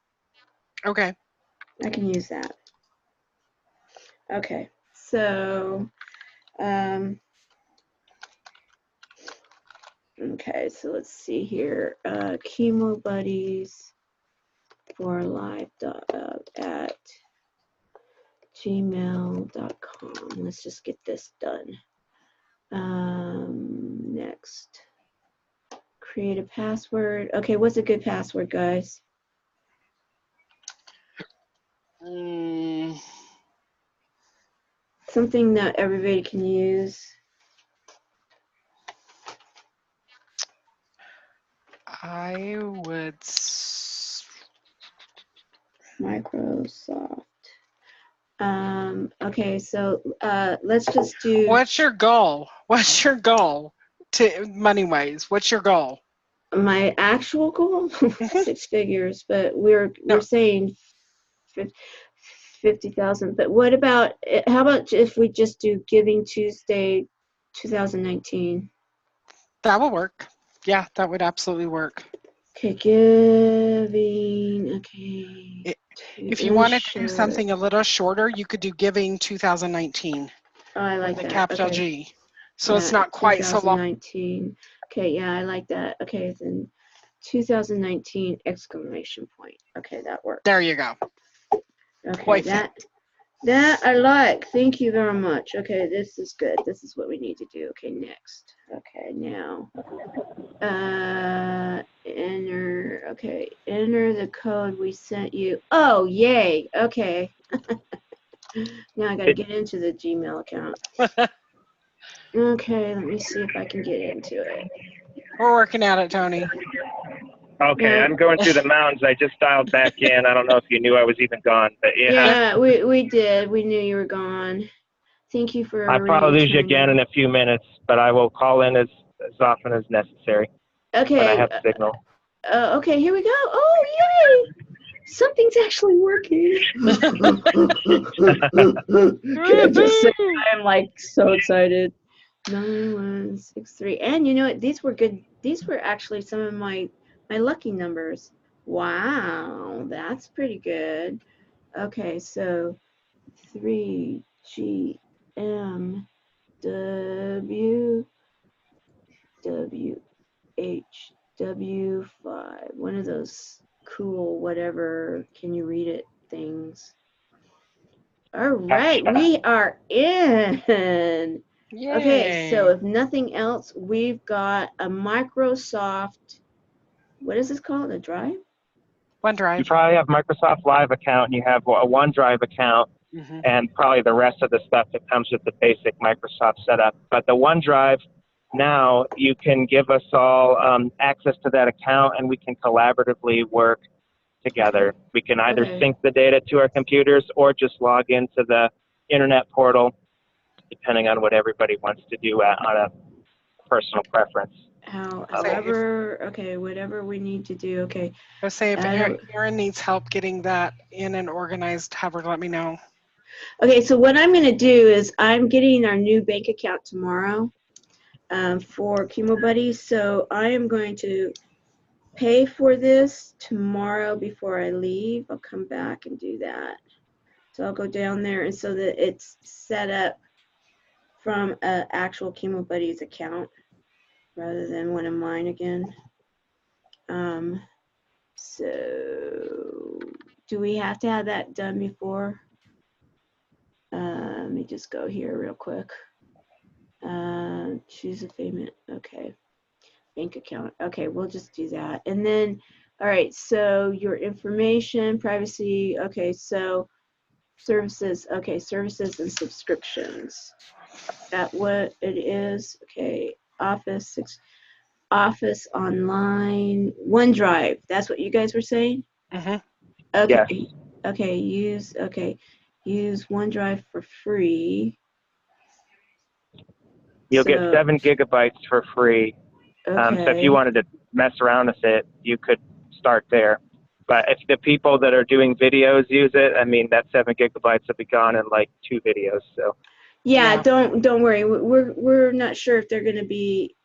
[SPEAKER 3] Okay.
[SPEAKER 2] I can use that. Okay, so okay, so let's see here. Chemo Buddies for live at gmail.com. Let's just get this done. Next, create a password. Okay, what's a good password, guys? Something that everybody can use.
[SPEAKER 3] I would.
[SPEAKER 2] Microsoft. Okay, so let's just do.
[SPEAKER 3] What's your goal? What's your goal to money-wise? What's your goal?
[SPEAKER 2] My actual goal, 6 figures, but we're saying 50,000. But what about? How about if we just do Giving Tuesday, 2019?
[SPEAKER 3] That will work. Yeah, that would absolutely work.
[SPEAKER 2] Okay, giving. Okay.
[SPEAKER 3] If you wanted to do something a little shorter, you could do Giving 2019.
[SPEAKER 2] Oh, I like
[SPEAKER 3] with
[SPEAKER 2] that.
[SPEAKER 3] The capital
[SPEAKER 2] okay.
[SPEAKER 3] G. So
[SPEAKER 2] yeah,
[SPEAKER 3] it's not quite so long.
[SPEAKER 2] 2019. Okay, yeah, I like that. Okay, then 2019 exclamation point. Okay, that works.
[SPEAKER 3] There you go.
[SPEAKER 2] Okay, that I like. Thank you very much. Okay, this is good. This is what we need to do. Okay, next. Okay, now enter. Okay, enter the code we sent you. Oh, yay. Okay. Now I gotta get into the Gmail account. Okay, let me see if I can get into it.
[SPEAKER 3] We're working at it, Tony.
[SPEAKER 4] Okay,
[SPEAKER 2] yeah.
[SPEAKER 4] I'm going through the mountains. I just dialed back in. I don't know if you knew I was even gone, but yeah.
[SPEAKER 2] Yeah, we did. We knew you were gone. Thank you for.
[SPEAKER 4] I'll probably lose you again in a few minutes, but I will call in as often as necessary.
[SPEAKER 2] Okay.
[SPEAKER 4] When I have signal.
[SPEAKER 2] Okay, here we go. Oh, yay! Something's actually working. Can I just say I'm like so excited. 9163. And you know what? These were good. These were actually some of my lucky numbers. Wow, that's pretty good. Okay, so 3GMWWHW5. One of those cool whatever can you read it things. All right, we are in.
[SPEAKER 3] Yay.
[SPEAKER 2] Okay, so if nothing else, we've got a Microsoft, what is this called, a drive?
[SPEAKER 3] OneDrive.
[SPEAKER 4] You probably have Microsoft Live account, and you have a OneDrive account, and probably the rest of the stuff that comes with the basic Microsoft setup. But the OneDrive, now you can give us all access to that account, and we can collaboratively work together. We can either sync the data to our computers or just log into the internet portal, depending on what everybody wants to do on a personal preference.
[SPEAKER 2] However, okay, whatever we need to do, okay.
[SPEAKER 3] I'll say if Erin needs help getting that in and organized, have her let me know.
[SPEAKER 2] Okay, so what I'm going to do is I'm getting our new bank account tomorrow for Chemo Buddies. So I am going to pay for this tomorrow before I leave. I'll come back and do that. So I'll go down there and so that it's set up from an actual Chemo Buddies account rather than one of mine again. So do we have to have that done before? Let me just go here real quick. Choose a payment. Okay. Bank account. Okay, we'll just do that. And then, all right, so your information, privacy. Okay, so services. Okay, services and subscriptions. That what it is. Okay, Office Online, OneDrive. That's what you guys were saying?
[SPEAKER 3] Mm-hmm.
[SPEAKER 2] Okay.
[SPEAKER 4] Yes.
[SPEAKER 2] Okay, use OneDrive for free.
[SPEAKER 4] You'll get 7 gigabytes for free.
[SPEAKER 2] Okay.
[SPEAKER 4] So if you wanted to mess around with it, you could start there. But if the people that are doing videos use it, I mean, that 7 gigabytes will be gone in like 2 videos. So.
[SPEAKER 2] Yeah, don't worry. We're not sure if they're going to be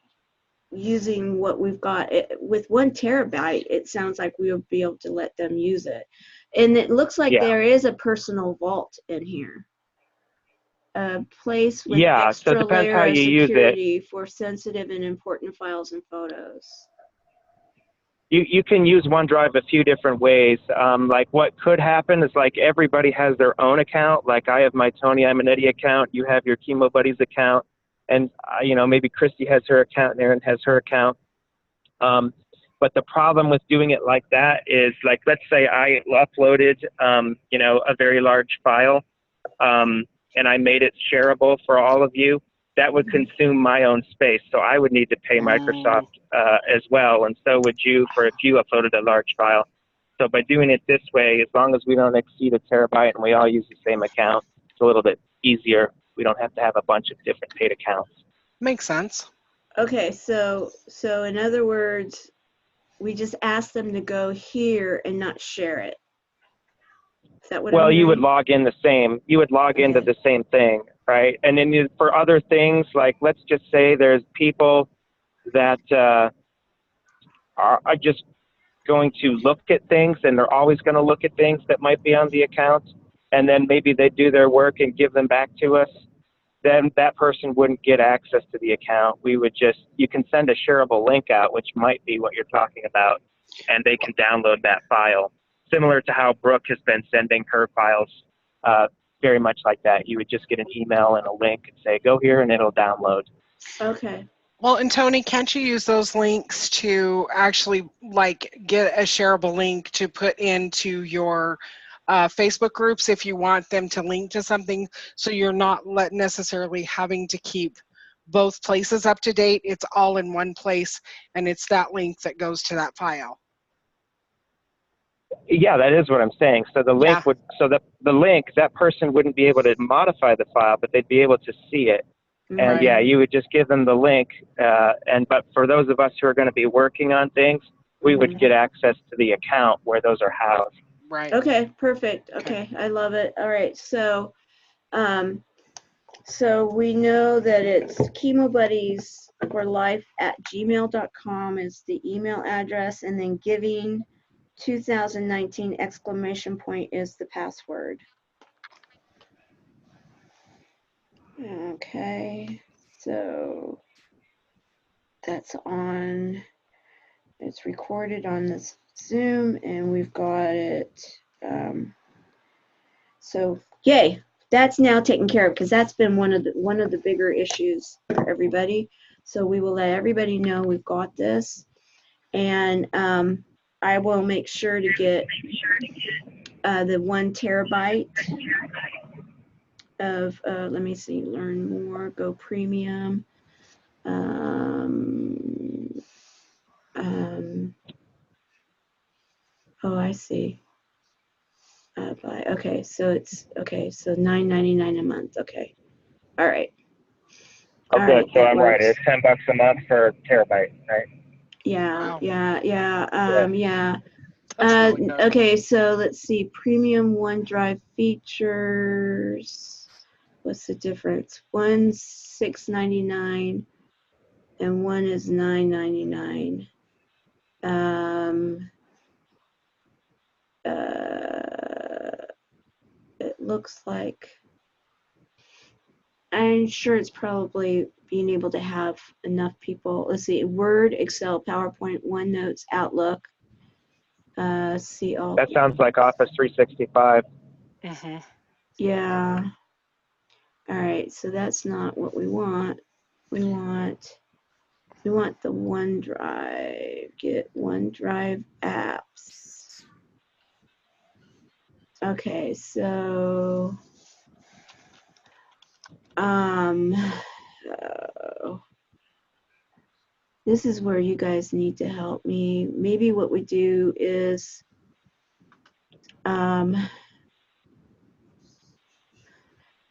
[SPEAKER 2] using what we've got. With 1 terabyte, it sounds like we'll be able to let them use it. And it looks like there is a personal vault in here. A place with extra
[SPEAKER 4] so it depends
[SPEAKER 2] layer
[SPEAKER 4] how
[SPEAKER 2] of
[SPEAKER 4] you use
[SPEAKER 2] security
[SPEAKER 4] it.
[SPEAKER 2] for sensitive and important files and photos.
[SPEAKER 4] You can use OneDrive a few different ways. Like what could happen is like everybody has their own account. Like I have my Tony Imonetti account, you have your Chemo Buddies account, and maybe Christy has her account and Erin has her account. But the problem with doing it like that is, like, let's say I uploaded a very large file, and I made it shareable for all of you. That would consume my own space, so I would need to pay Microsoft as well, and so would you if you uploaded a large file. So by doing it this way, as long as we don't exceed 1 terabyte and we all use the same account, it's a little bit easier. We don't have to have a bunch of different paid accounts.
[SPEAKER 3] Makes sense.
[SPEAKER 2] Okay, so in other words, we just ask them to go here and not share it. Is that what I'm hearing?
[SPEAKER 4] You would log in the same. You would log into the same thing, right? And then for other things, like let's just say there's people that are just going to look at things, and they're always going to look at things that might be on the account, and then maybe they do their work and give them back to us. Then that person wouldn't get access to the account. You can send a shareable link out, which might be what you're talking about, and they can download that file. Similar to how Brooke has been sending her files, very much like that. You would just get an email and a link and say, go here, and it'll download.
[SPEAKER 2] Okay.
[SPEAKER 3] Well, and Tony, can't you use those links to actually get a shareable link to put into your Facebook groups if you want them to link to something, so you're not necessarily having to keep both places up to date? It's all in one place, and it's that link that goes to that file.
[SPEAKER 4] Yeah, that is what I'm saying. So the link that person wouldn't be able to modify the file, but they'd be able to see it. And you would just give them the link. But for those of us who are going to be working on things, we would get access to the account where those are housed.
[SPEAKER 3] Right.
[SPEAKER 2] Okay, perfect. Okay, I love it. All right, so so we know that it's chemobuddiesforlife@gmail.com is the email address, and then giving 2019 ! Is the password. Okay, so that's on. It's recorded on this Zoom, and we've got it. So yay, that's now taken care of, because that's been one of the bigger issues for everybody. So we will let everybody know we've got this, and I will make sure to get the 1 terabyte of let me see, learn more, go premium. Oh, I see. Okay, so it's so $9.99 a month. Okay, all right.
[SPEAKER 4] Oh,
[SPEAKER 2] All
[SPEAKER 4] good.
[SPEAKER 2] right,
[SPEAKER 4] So
[SPEAKER 2] that
[SPEAKER 4] I'm right.
[SPEAKER 2] works.
[SPEAKER 4] It's $10 a month for terabyte, right?
[SPEAKER 2] Yeah,
[SPEAKER 3] Wow.
[SPEAKER 2] yeah.
[SPEAKER 3] That's really good.
[SPEAKER 2] Okay, so let's see. Premium OneDrive features. What's the difference? One's $6.99 and one is $9.99. It looks like, I'm sure it's probably being able to have enough people. Let's see, Word, Excel, PowerPoint, OneNotes, Outlook. See all.
[SPEAKER 4] That sounds like Office 365.
[SPEAKER 3] Mm-hmm.
[SPEAKER 2] Yeah. All right, so that's not what we want. We want the OneDrive. Get OneDrive apps. Okay, so this is where you guys need to help me. Maybe what we do is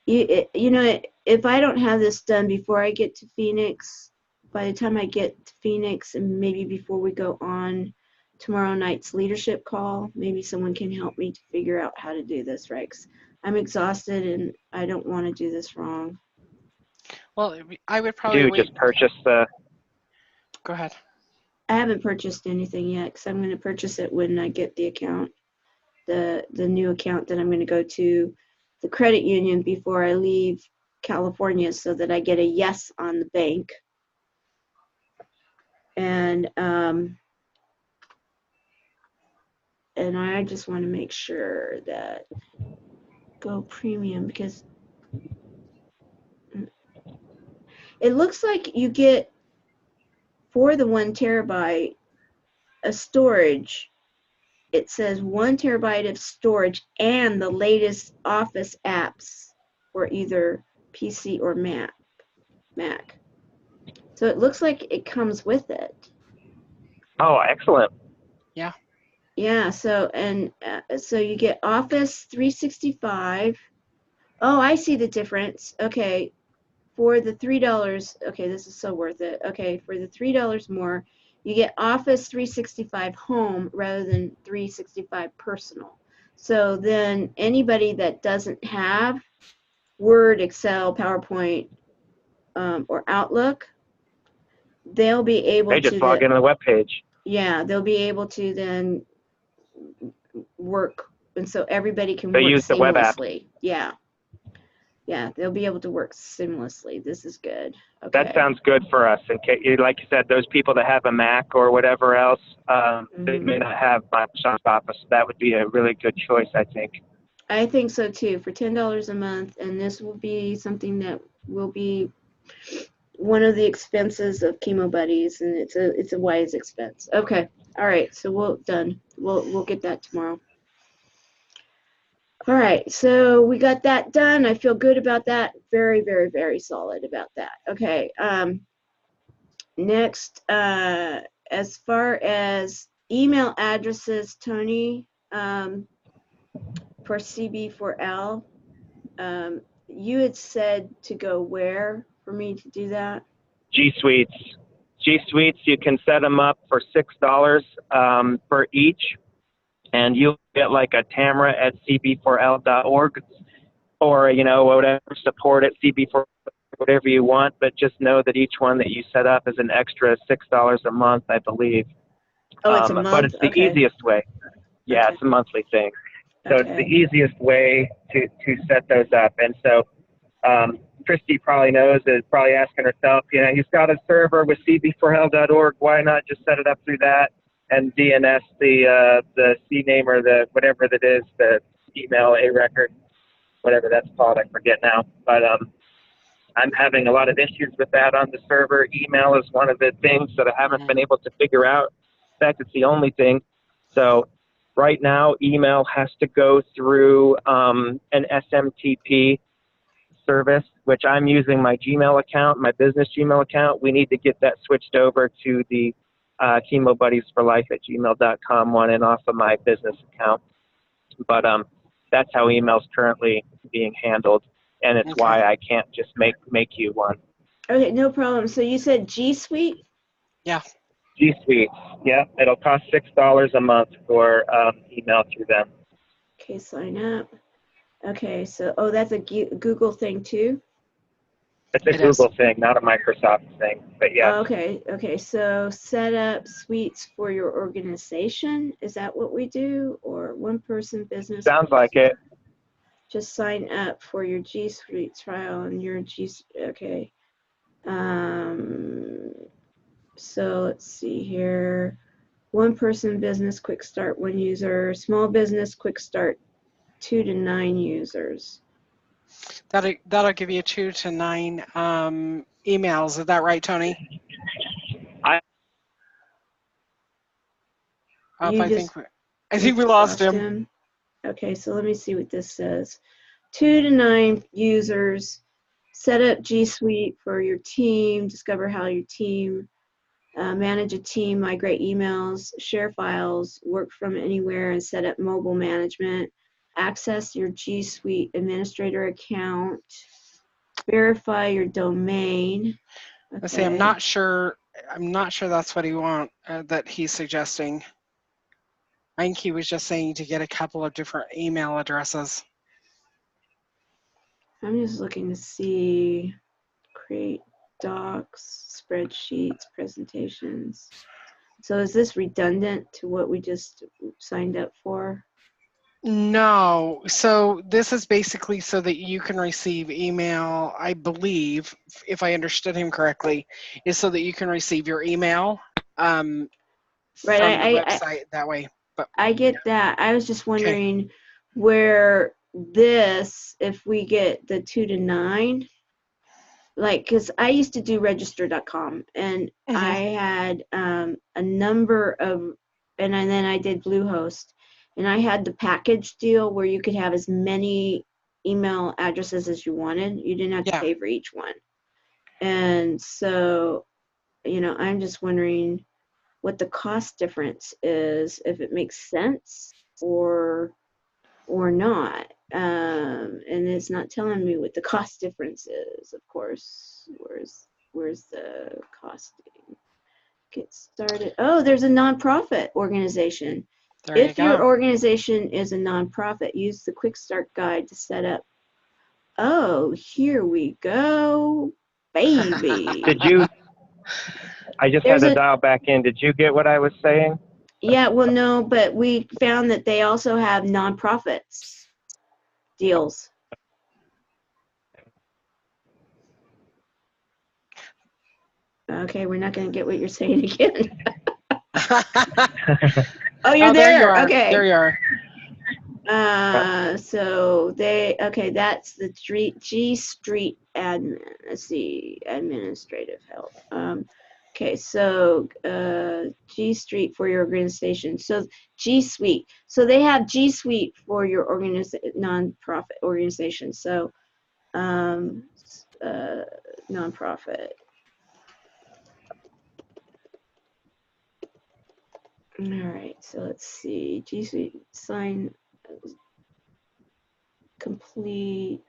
[SPEAKER 2] if I don't have this done before I get to Phoenix, by the time I get to Phoenix and maybe before we go on tomorrow night's leadership call, maybe someone can help me to figure out how to do this, right? 'Cause I'm exhausted and I don't want to do this wrong.
[SPEAKER 3] Well, I would probably wait.
[SPEAKER 4] Just purchase the.
[SPEAKER 3] Go ahead.
[SPEAKER 2] I haven't purchased anything yet because I'm going to purchase it when I get the account, the new account that I'm going to go to the credit union before I leave California so that I get a yes on the bank. And I just want to make sure that go premium because it looks like you get for the 1 terabyte a storage. It says 1 terabyte of storage and the latest Office apps for either PC or Mac. So it looks like it comes with it.
[SPEAKER 4] Oh, excellent.
[SPEAKER 3] Yeah.
[SPEAKER 2] Yeah. So so you get Office 365. Oh, I see the difference. Okay. For the $3, okay, this is so worth it. Okay, for the $3 more, you get Office 365 Home rather than 365 Personal. So then anybody that doesn't have Word, Excel, PowerPoint, or Outlook, they'll be able
[SPEAKER 4] They
[SPEAKER 2] to.
[SPEAKER 4] just log into the web page.
[SPEAKER 2] Yeah, they'll be able to then work, and so everybody can
[SPEAKER 4] They
[SPEAKER 2] work
[SPEAKER 4] use the web app.
[SPEAKER 2] seamlessly. Yeah, they'll be able to work seamlessly. This is good. Okay.
[SPEAKER 4] That sounds good for us. In case, like you said, those people that have a Mac or whatever else, they may not have Microsoft Office. That would be a really good choice, I think.
[SPEAKER 2] I think so too. For $10 a month, and this will be something that will be one of the expenses of Chemo Buddies, and it's a wise expense. Okay. All right. So we'll get that tomorrow. All right, so we got that done. I feel good about that. Very, very, very solid about that. Okay. Next, as far as email addresses, Tony, for CB4L, you had said to go where for me to do that?
[SPEAKER 4] G Suites. G Suites, you can set them up for $6 for each, and you'll get like a Tamara at cb4l.org or, whatever support at cb4, whatever you want, but just know that each one that you set up is an extra $6 a month, I believe.
[SPEAKER 2] Oh, it's a month?
[SPEAKER 4] But it's the easiest way. Yeah,
[SPEAKER 2] Okay.
[SPEAKER 4] It's a monthly thing. So
[SPEAKER 2] Okay.
[SPEAKER 4] it's the easiest way to set those up. And so Christy probably knows, is probably asking herself, he's got a server with cb4l.org. Why not just set it up through that and DNS the CNAME or the whatever that is, the email a record, whatever that's called, I forget now. But I'm having a lot of issues with that on the server. Email is one of the things that I haven't been able to figure out. In fact, it's the only thing. So right now, email has to go through an SMTP service, which I'm using my Gmail account, my business Gmail account. We need to get that switched over to the Chemo Buddies for Life at gmail.com one and off of my business account. But that's how email's currently being handled, and it's why I can't just make you one.
[SPEAKER 2] Okay, no problem. So you said G Suite?
[SPEAKER 3] Yeah.
[SPEAKER 4] G Suite. Yeah, it'll cost $6 a month for email through them.
[SPEAKER 2] Okay, sign up. Okay, so, oh, that's a Google thing too?
[SPEAKER 4] It's a Google thing, not a Microsoft thing, but yes.
[SPEAKER 2] Okay, so set up suites for your organization. Is that what we do? Or one person business?
[SPEAKER 4] Sounds like it.
[SPEAKER 2] Just sign up for your G Suite trial and your okay. So let's see here. One person business, quick start, 1 user. Small business, quick start, 2 to 9 users.
[SPEAKER 3] That'll give you 2 to 9 emails. Is that right, Tony? I think we lost him.
[SPEAKER 2] Okay, so let me see what this says. 2 to 9 users. Set up G Suite for your team. Discover how your team manage a team, migrate emails, share files, work from anywhere, and set up mobile management. Access your G Suite administrator account. Verify your domain. Okay.
[SPEAKER 3] Let's see. I'm not sure that's what that he's suggesting. I think he was just saying to get a couple of different email addresses.
[SPEAKER 2] I'm just looking to see, create docs, spreadsheets, presentations. So is this redundant to what we just signed up for?
[SPEAKER 3] No. So this is basically so that you can receive email, I believe, if I understood him correctly, is so that you can receive your email from the website that way. But
[SPEAKER 2] I get that. I was just wondering where this, if we get the 2 to 9, like, because I used to do register.com and I had a number of, and then I did Bluehost, and I had the package deal where you could have as many email addresses as you wanted. You didn't have to pay for each one. And so, I'm just wondering what the cost difference is, if it makes sense or not. And it's not telling me what the cost difference is, of course. Where's the costing? Get started. Oh, there's a nonprofit organization. If your organization is a nonprofit, use the Quick Start Guide to set up. Oh, here we go, baby.
[SPEAKER 4] I just had to dial back in. Did you get what I was saying?
[SPEAKER 2] Yeah, well, no, but we found that they also have nonprofits deals. Okay, we're not going to get what you're saying again. Oh, you're there.
[SPEAKER 3] You are.
[SPEAKER 2] Okay.
[SPEAKER 3] There you are.
[SPEAKER 2] So that's the G Suite admin. Let's see, administrative help. Okay, so G Suite for your organization. So G Suite. So they have G Suite for your nonprofit organization. So nonprofit. All right, so let's see. G Suite sign complete.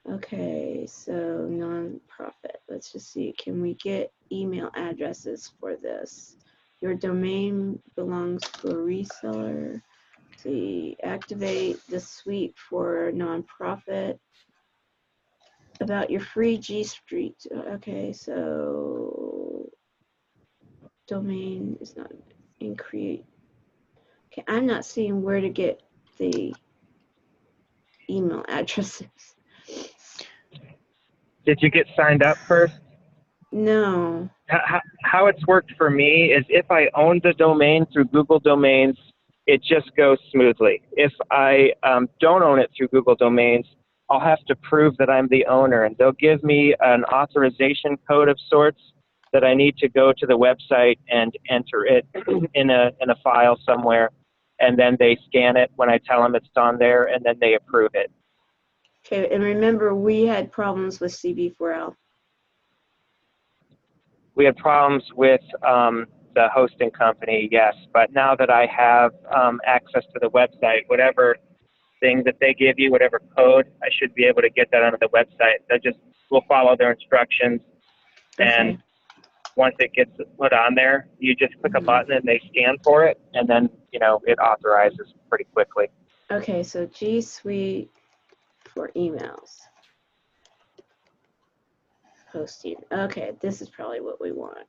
[SPEAKER 2] Okay, so nonprofit. Let's just see. Can we get email addresses for this? Your domain belongs to a reseller. Let's see, activate the suite for nonprofit. About your free G Suite. Okay, so domain is not in create. Okay, I'm not seeing where to get the email addresses.
[SPEAKER 4] Did you get signed up first?
[SPEAKER 2] No.
[SPEAKER 4] How it's worked for me is if I own the domain through Google Domains, it just goes smoothly. If I don't own it through Google Domains, I'll have to prove that I'm the owner, and they'll give me an authorization code of sorts that I need to go to the website and enter it in a file somewhere, and then they scan it when I tell them it's on there, and then they approve it.
[SPEAKER 2] Okay, and remember, we had problems with CB4L.
[SPEAKER 4] We had problems with the hosting company, yes, but now that I have access to the website, whatever thing that they give you, whatever code, I should be able to get that onto the website. We'll follow their instructions, And once it gets put on there, you just click a button and they scan for it, and then, you know, it authorizes pretty quickly.
[SPEAKER 2] Okay, so G Suite for emails. Posting. Okay, this is probably what we want.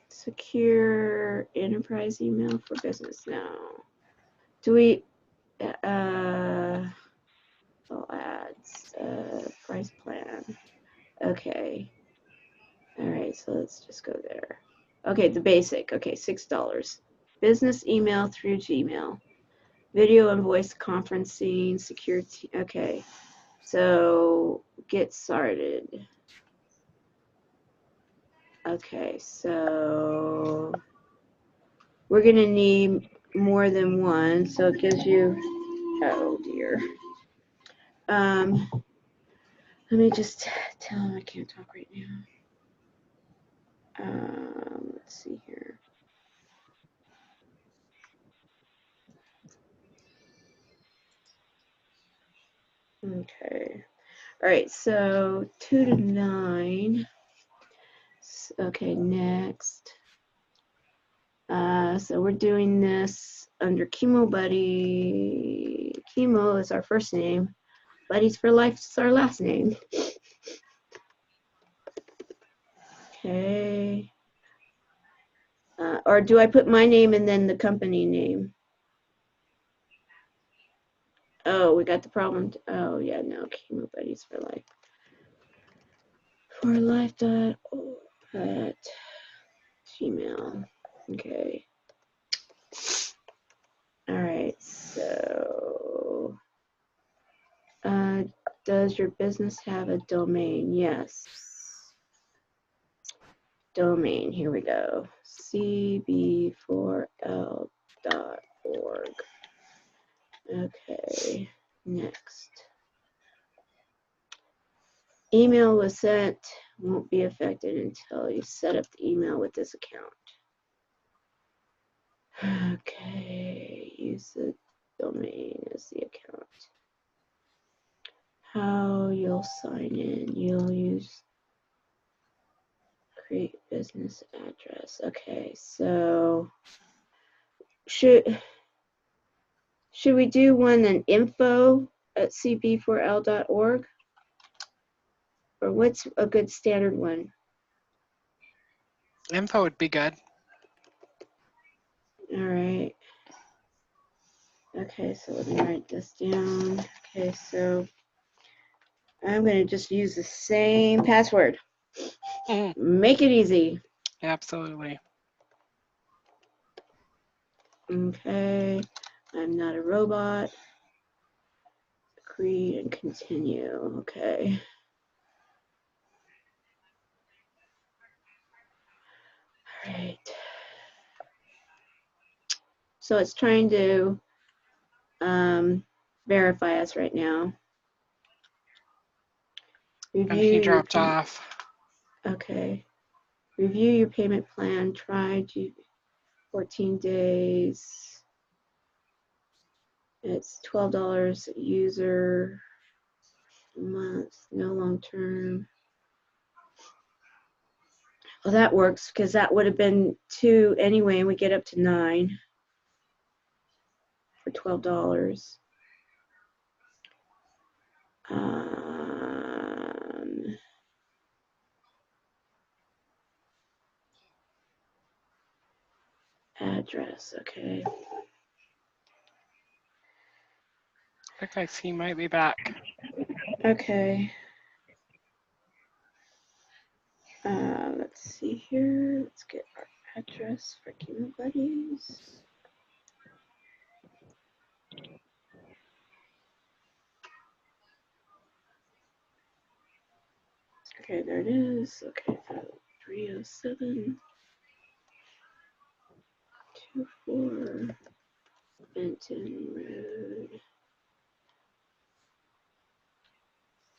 [SPEAKER 2] Secure enterprise email for business now. Do we, all ads, price plan. Okay. All right, so let's just go there. Okay, the basic. Okay, $6. Business email through Gmail. Video and voice conferencing, security. Okay, so get started. Okay, so we're going to need more than one, so it gives you, oh dear. Let me just tell him I can't talk right now. Let's see here. Okay. All right, so 2 to 9. Okay, next. So we're doing this under Chemo Buddy. Chemo is our first name. Buddies for Life is our last name. Okay. Or do I put my name and then the company name? Oh, we got the problem. Oh, yeah, no. Chemo Buddies for Life. For life.gmail. Okay. All right, so does your business have a domain? Yes. Domain, here we go. cb4l.org. Okay, next. Email was sent, won't be affected until you set up the email with this account. Okay, use the domain as the account. How you'll sign in, you'll use create business address. Okay, so should we do one in info@cb4l.org? Or what's a good standard one?
[SPEAKER 3] Info would be good.
[SPEAKER 2] All right. Okay, so let me write this down. Okay, so I'm going to just use the same password. Make it easy.
[SPEAKER 3] Absolutely.
[SPEAKER 2] Okay, I'm not a robot. Agree and continue. Okay. All right. So it's trying to verify us right now.
[SPEAKER 3] And he dropped off.
[SPEAKER 2] Okay. Review your payment plan. Try 14 days. It's $12 a user a month. No long term. Well, that works because that would have been 2 anyway, and we get up to 9 for $12. Address, okay.
[SPEAKER 3] Okay, he might be back.
[SPEAKER 2] Okay. Let's see here. Let's get our address for Chemo Buddies. Okay, there it is. Okay, so 307 24 Benton Road,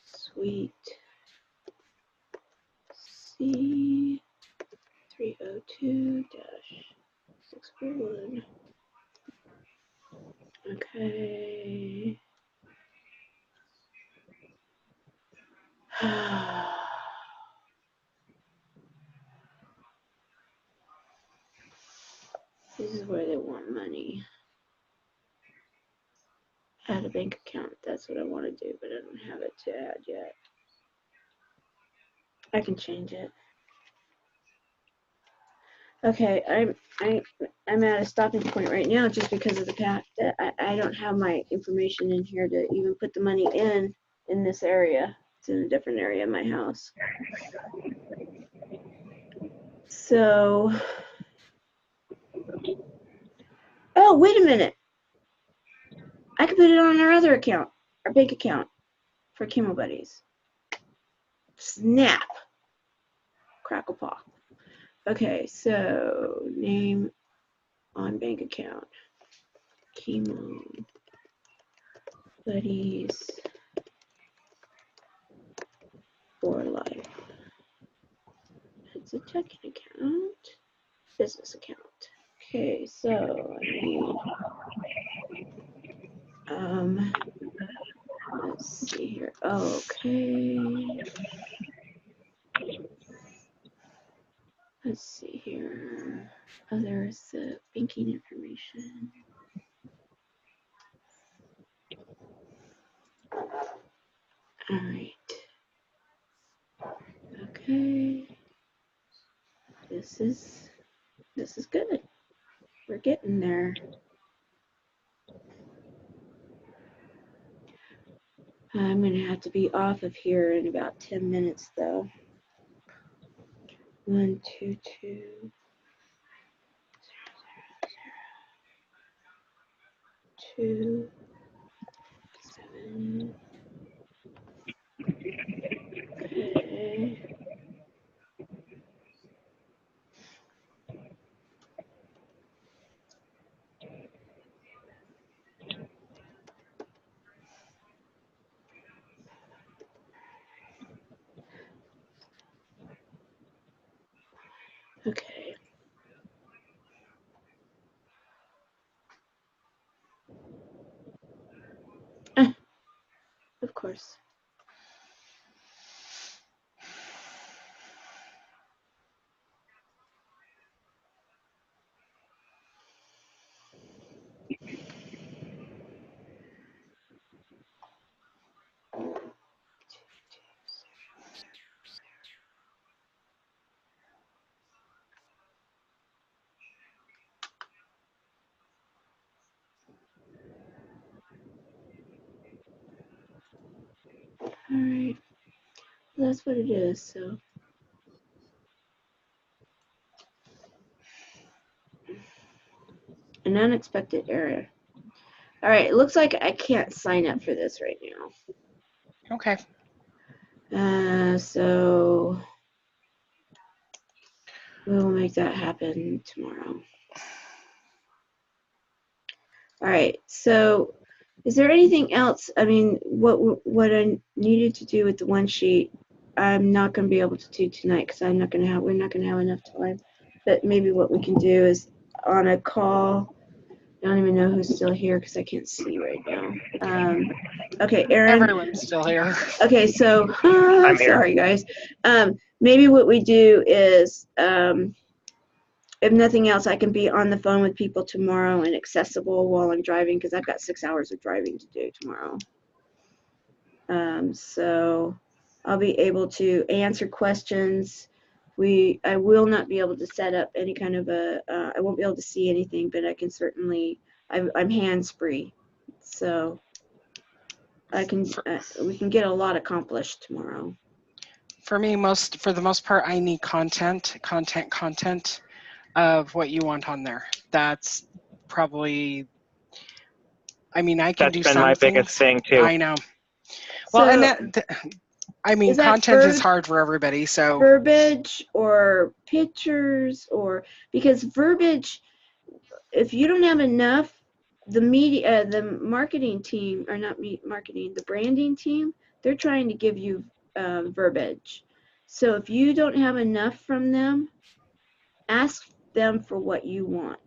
[SPEAKER 2] Suite C 302-641. Okay. This is where they want money. Add a bank account. That's what I want to do, but I don't have it to add yet. I can change it. Okay, I'm at a stopping point right now just because of the fact that I don't have my information in here to even put the money in this area. It's in a different area of my house. So, oh, wait a minute. I could put it on our other account, our bank account for Chemo Buddies. Snap. Crackle pop. Okay, so name on bank account. Chemo Buddies for life. It's a checking account, business account. Okay, so I need, let's see here. Okay. Let's see here. Oh, there's the banking information. All right. Okay. This is good. We're getting there. I'm gonna have to be off of here in about 10 minutes though. 1, 2, 2, 0, 0, 2, 7. Okay. Okay. Of course. All right. That's what it is. So. An unexpected error. All right, it looks like I can't sign up for this right now.
[SPEAKER 3] Okay.
[SPEAKER 2] So we'll make that happen tomorrow. All right, so is there anything else? I mean, what I needed to do with the one sheet, I'm not going to be able to do tonight because we're not going to have enough time. But maybe what we can do is on a call. I don't even know who's still here because I can't see right now. Okay, Erin.
[SPEAKER 3] Everyone's still here.
[SPEAKER 2] Okay, so
[SPEAKER 4] I'm here.
[SPEAKER 2] sorry guys. Maybe what we do is, if nothing else, I can be on the phone with people tomorrow and accessible while I'm driving because I've got 6 hours of driving to do tomorrow. So I'll be able to answer questions. I will not be able to set up any kind of I won't be able to see anything, but I can certainly, I'm hands-free. So we can get a lot accomplished tomorrow.
[SPEAKER 3] For me, for the most part, I need content of what you want on there. That's probably, I mean, I can do some
[SPEAKER 4] That's been my
[SPEAKER 3] things.
[SPEAKER 4] biggest thing too.
[SPEAKER 3] I know. Well,
[SPEAKER 2] So,
[SPEAKER 3] and I mean, content is hard for everybody, so.
[SPEAKER 2] Verbiage or pictures because verbiage, if you don't have enough, the media, the marketing team, or not marketing, the branding team, they're trying to give you verbiage. So if you don't have enough from them, ask them for what you want.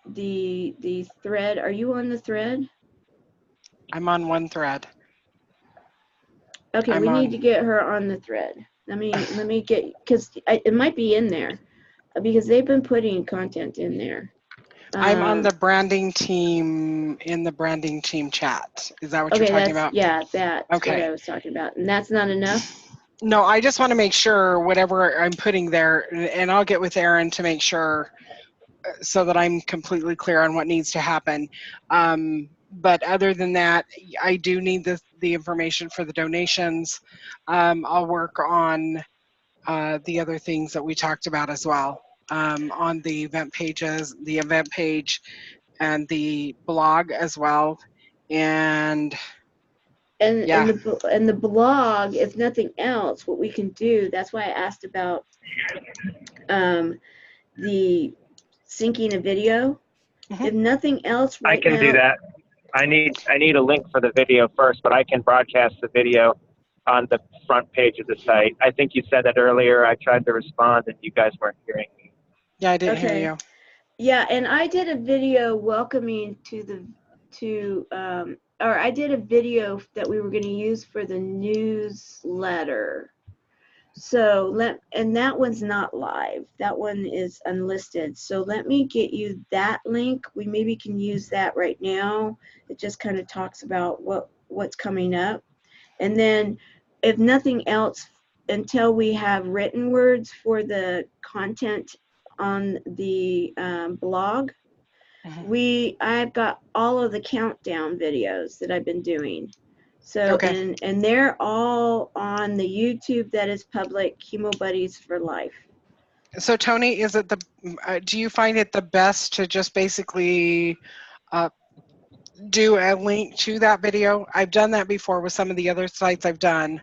[SPEAKER 2] the thread. Are you on the thread?
[SPEAKER 3] I'm on one thread.
[SPEAKER 2] Okay, we need to get her on the thread. Let me get, because it might be in there, because they've been putting content in there.
[SPEAKER 3] I'm on the branding team, in the branding team chat. Is that what you're
[SPEAKER 2] Okay,
[SPEAKER 3] talking about?
[SPEAKER 2] yeah, that's what
[SPEAKER 3] Okay.
[SPEAKER 2] I was talking about. And that's not enough?
[SPEAKER 3] No, I just want to make sure whatever I'm putting there, and I'll get with Erin to make sure so that I'm completely clear on what needs to happen. But other than that, I do need the information for the donations. I'll work on the other things that we talked about as well, on the event pages, the event page, and the blog as well. And yeah.
[SPEAKER 2] And the blog, if nothing else, what we can do, that's why I asked about the syncing a video.
[SPEAKER 3] Mm-hmm.
[SPEAKER 2] If nothing else right
[SPEAKER 4] now. I can do that. I need a link for the video first, but I can broadcast the video on the front page of the site. I think you said that earlier. I tried to respond and you guys weren't hearing me.
[SPEAKER 3] Yeah, I didn't hear you.
[SPEAKER 2] Yeah, and I did a video welcoming or I did a video that we were going to use for the newsletter. So and that one's not live. That one is unlisted. So let me get you that link. We maybe can use that right now. It just kind of talks about what's coming up. And then if nothing else, until we have written words for the content on the blog, I've got all of the countdown videos that I've been doing. So,
[SPEAKER 3] okay.
[SPEAKER 2] and they're all on the YouTube that is public, Chemo Buddies for Life.
[SPEAKER 3] So Tony, is it do you find it the best to just basically do a link to that video? I've done that before with some of the other sites I've done.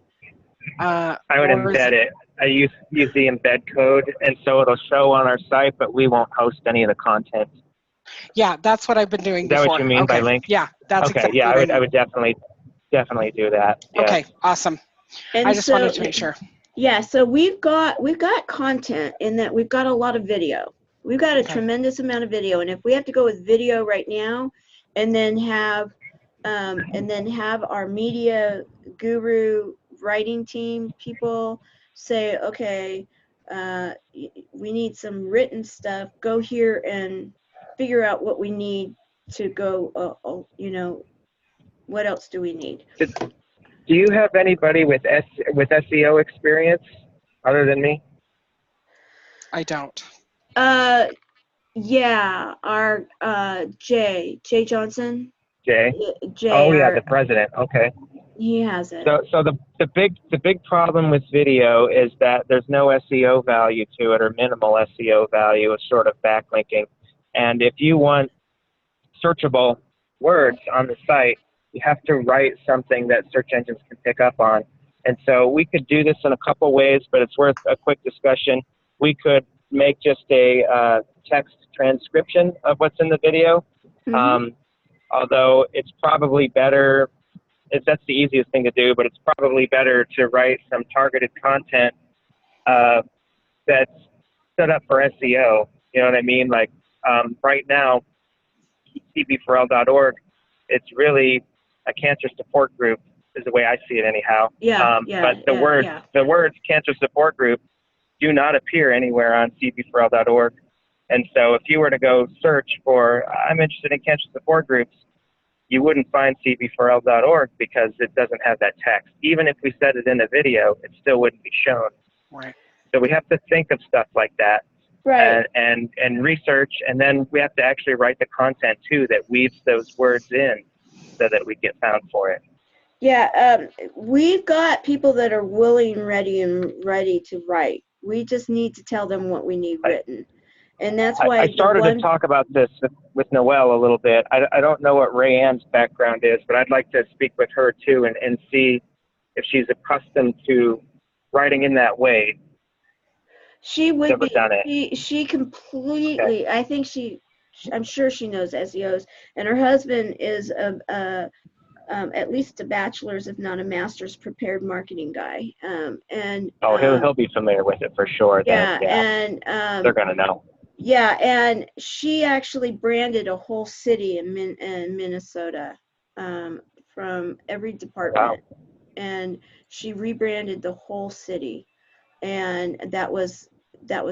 [SPEAKER 4] I would embed it. I use the embed code, and so it'll show on our site, but we won't host any of the content.
[SPEAKER 3] Yeah, that's what I've been doing before.
[SPEAKER 4] Is that what you mean by link?
[SPEAKER 3] Yeah, that's
[SPEAKER 4] okay.
[SPEAKER 3] Exactly
[SPEAKER 4] Yeah,
[SPEAKER 3] what
[SPEAKER 4] I would definitely do that. Yeah.
[SPEAKER 3] Okay, awesome. And I just wanted to make sure.
[SPEAKER 2] Yeah, so we've got content in that we've got a lot of video. We've got a tremendous amount of video, and if we have to go with video right now, and then have our media guru writing team people say, okay, we need some written stuff. Go here and figure out what we need to go. What else do we need?
[SPEAKER 4] Do you have anybody with SEO experience other than me?
[SPEAKER 3] I don't.
[SPEAKER 2] Yeah, our Jay Johnson.
[SPEAKER 4] Jay.
[SPEAKER 2] Oh
[SPEAKER 4] yeah, the president. Okay.
[SPEAKER 2] He has it.
[SPEAKER 4] So the big problem with video is that there's no SEO value to it, or minimal SEO value. It's sort of backlinking, and if you want searchable words on the site, you have to write something that search engines can pick up on. And so we could do this in a couple ways, but it's worth a quick discussion. We could make just a text transcription of what's in the video. Although it's probably better, that's the easiest thing to do, but it's probably better to write some targeted content that's set up for SEO. You know what I mean? Like right now, cb4l.org, it's really a cancer support group, is the way I see it anyhow. But the words cancer support group do not appear anywhere on cb4l.org. And so if you were to go search for, I'm interested in cancer support groups, you wouldn't find cb4l.org because it doesn't have that text. Even if we said it in a video, it still wouldn't be shown.
[SPEAKER 3] Right.
[SPEAKER 4] So we have to think of stuff like that.
[SPEAKER 2] Right.
[SPEAKER 4] And research, and then we have to actually write the content too that weaves those words in so that we get found for it.
[SPEAKER 2] Yeah, we've got people that are willing, ready to write. We just need to tell them what we need written. And that's why
[SPEAKER 4] I started to talk about this with Noelle a little bit. I don't know what Ray Ann's background is, but I'd like to speak with her too and see if she's accustomed to writing in that way.
[SPEAKER 2] She would be. She completely. Okay. I think I'm sure she knows SEOs, and her husband is at least a bachelor's, if not a master's, prepared marketing guy.
[SPEAKER 4] He'll be familiar with it for sure.
[SPEAKER 2] Yeah, and
[SPEAKER 4] they're gonna know.
[SPEAKER 2] Yeah, and she actually branded a whole city in Minnesota, from every department.
[SPEAKER 4] Wow.
[SPEAKER 2] And she rebranded the whole city, and that was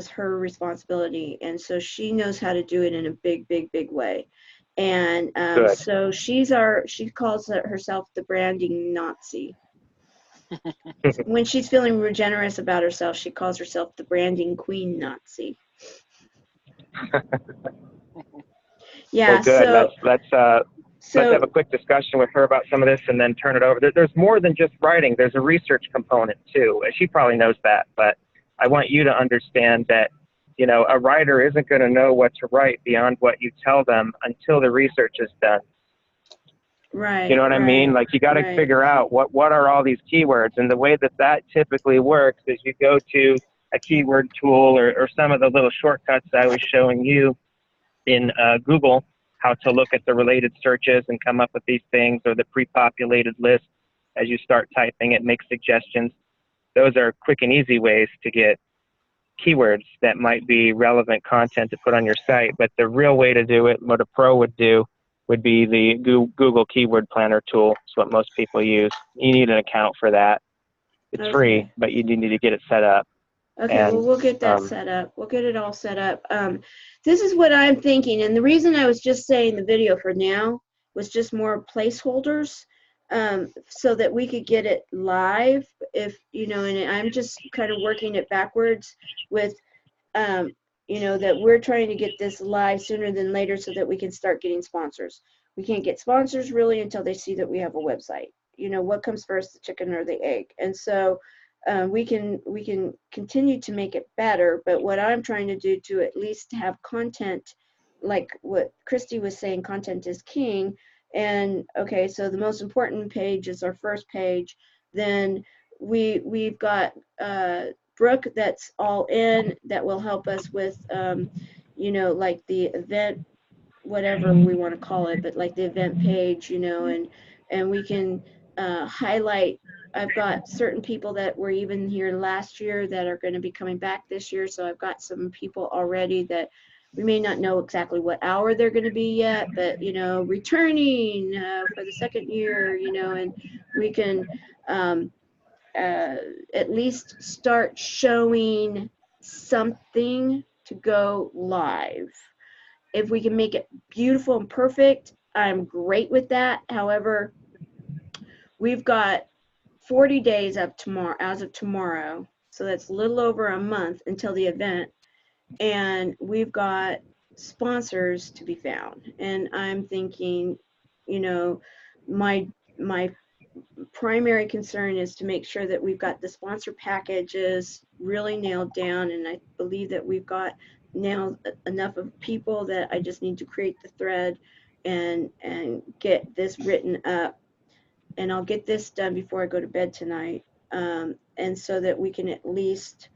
[SPEAKER 2] her responsibility. And so she knows how to do it in a big way. And
[SPEAKER 4] Good.
[SPEAKER 2] so she calls herself the branding Nazi. When she's feeling real generous about herself, she calls herself the branding queen Nazi. Yeah.
[SPEAKER 4] Well, good.
[SPEAKER 2] So
[SPEAKER 4] Let's have a quick discussion with her about some of this, and then turn it over. There's more than just writing. There's a research component too. She probably knows that, but I want you to understand that, you know, a writer isn't going to know what to write beyond what you tell them until the research is done.
[SPEAKER 2] right.
[SPEAKER 4] You know what I mean? Like, you got to
[SPEAKER 2] right.
[SPEAKER 4] figure out what are all these keywords, and the way that typically works is you go to a keyword tool or some of the little shortcuts I was showing you in Google, how to look at the related searches and come up with these things, or the pre-populated list as you start typing it, make suggestions. Those are quick and easy ways to get keywords that might be relevant content to put on your site. But the real way to do it, what a pro would do, would be the Google Keyword Planner tool. It's what most people use. You need an account for that. It's free, but you do need to get it set up.
[SPEAKER 2] Okay,
[SPEAKER 4] And,
[SPEAKER 2] well, we'll get that set up. We'll get it all set up. This is what I'm thinking, and the reason I was just saying the video for now was just more placeholders, so that we could get it live. If you know, and I'm just kind of working it backwards with, you know, that we're trying to get this live sooner than later so that we can start getting sponsors. We can't get sponsors really until they see that we have a website. You know, what comes first, the chicken or the egg? And so we can continue to make it better, but what I'm trying to do to at least have content, like what Christy was saying, content is king. And okay, so the most important page is our first page. Then we've got Brooke that's all in, that will help us with you know, like the event, whatever we want to call it, but like the event page, you know, and we can highlight. I've got certain people that were even here last year that are going to be coming back this year. So I've got some people already that we may not know exactly what hour they're going to be yet, but, you know, returning for the second year, you know, and we can at least start showing something to go live. If we can make it beautiful and perfect, I'm great with that. However, we've got 40 days of tomorrow, as of tomorrow, so that's a little over a month until the event, and we've got sponsors to be found. And I'm thinking, you know, my primary concern is to make sure that we've got the sponsor packages really nailed down, and I believe that we've got now enough of people that I just need to create the thread and get this written up, and I'll get this done before I go to bed tonight, and so that we can at least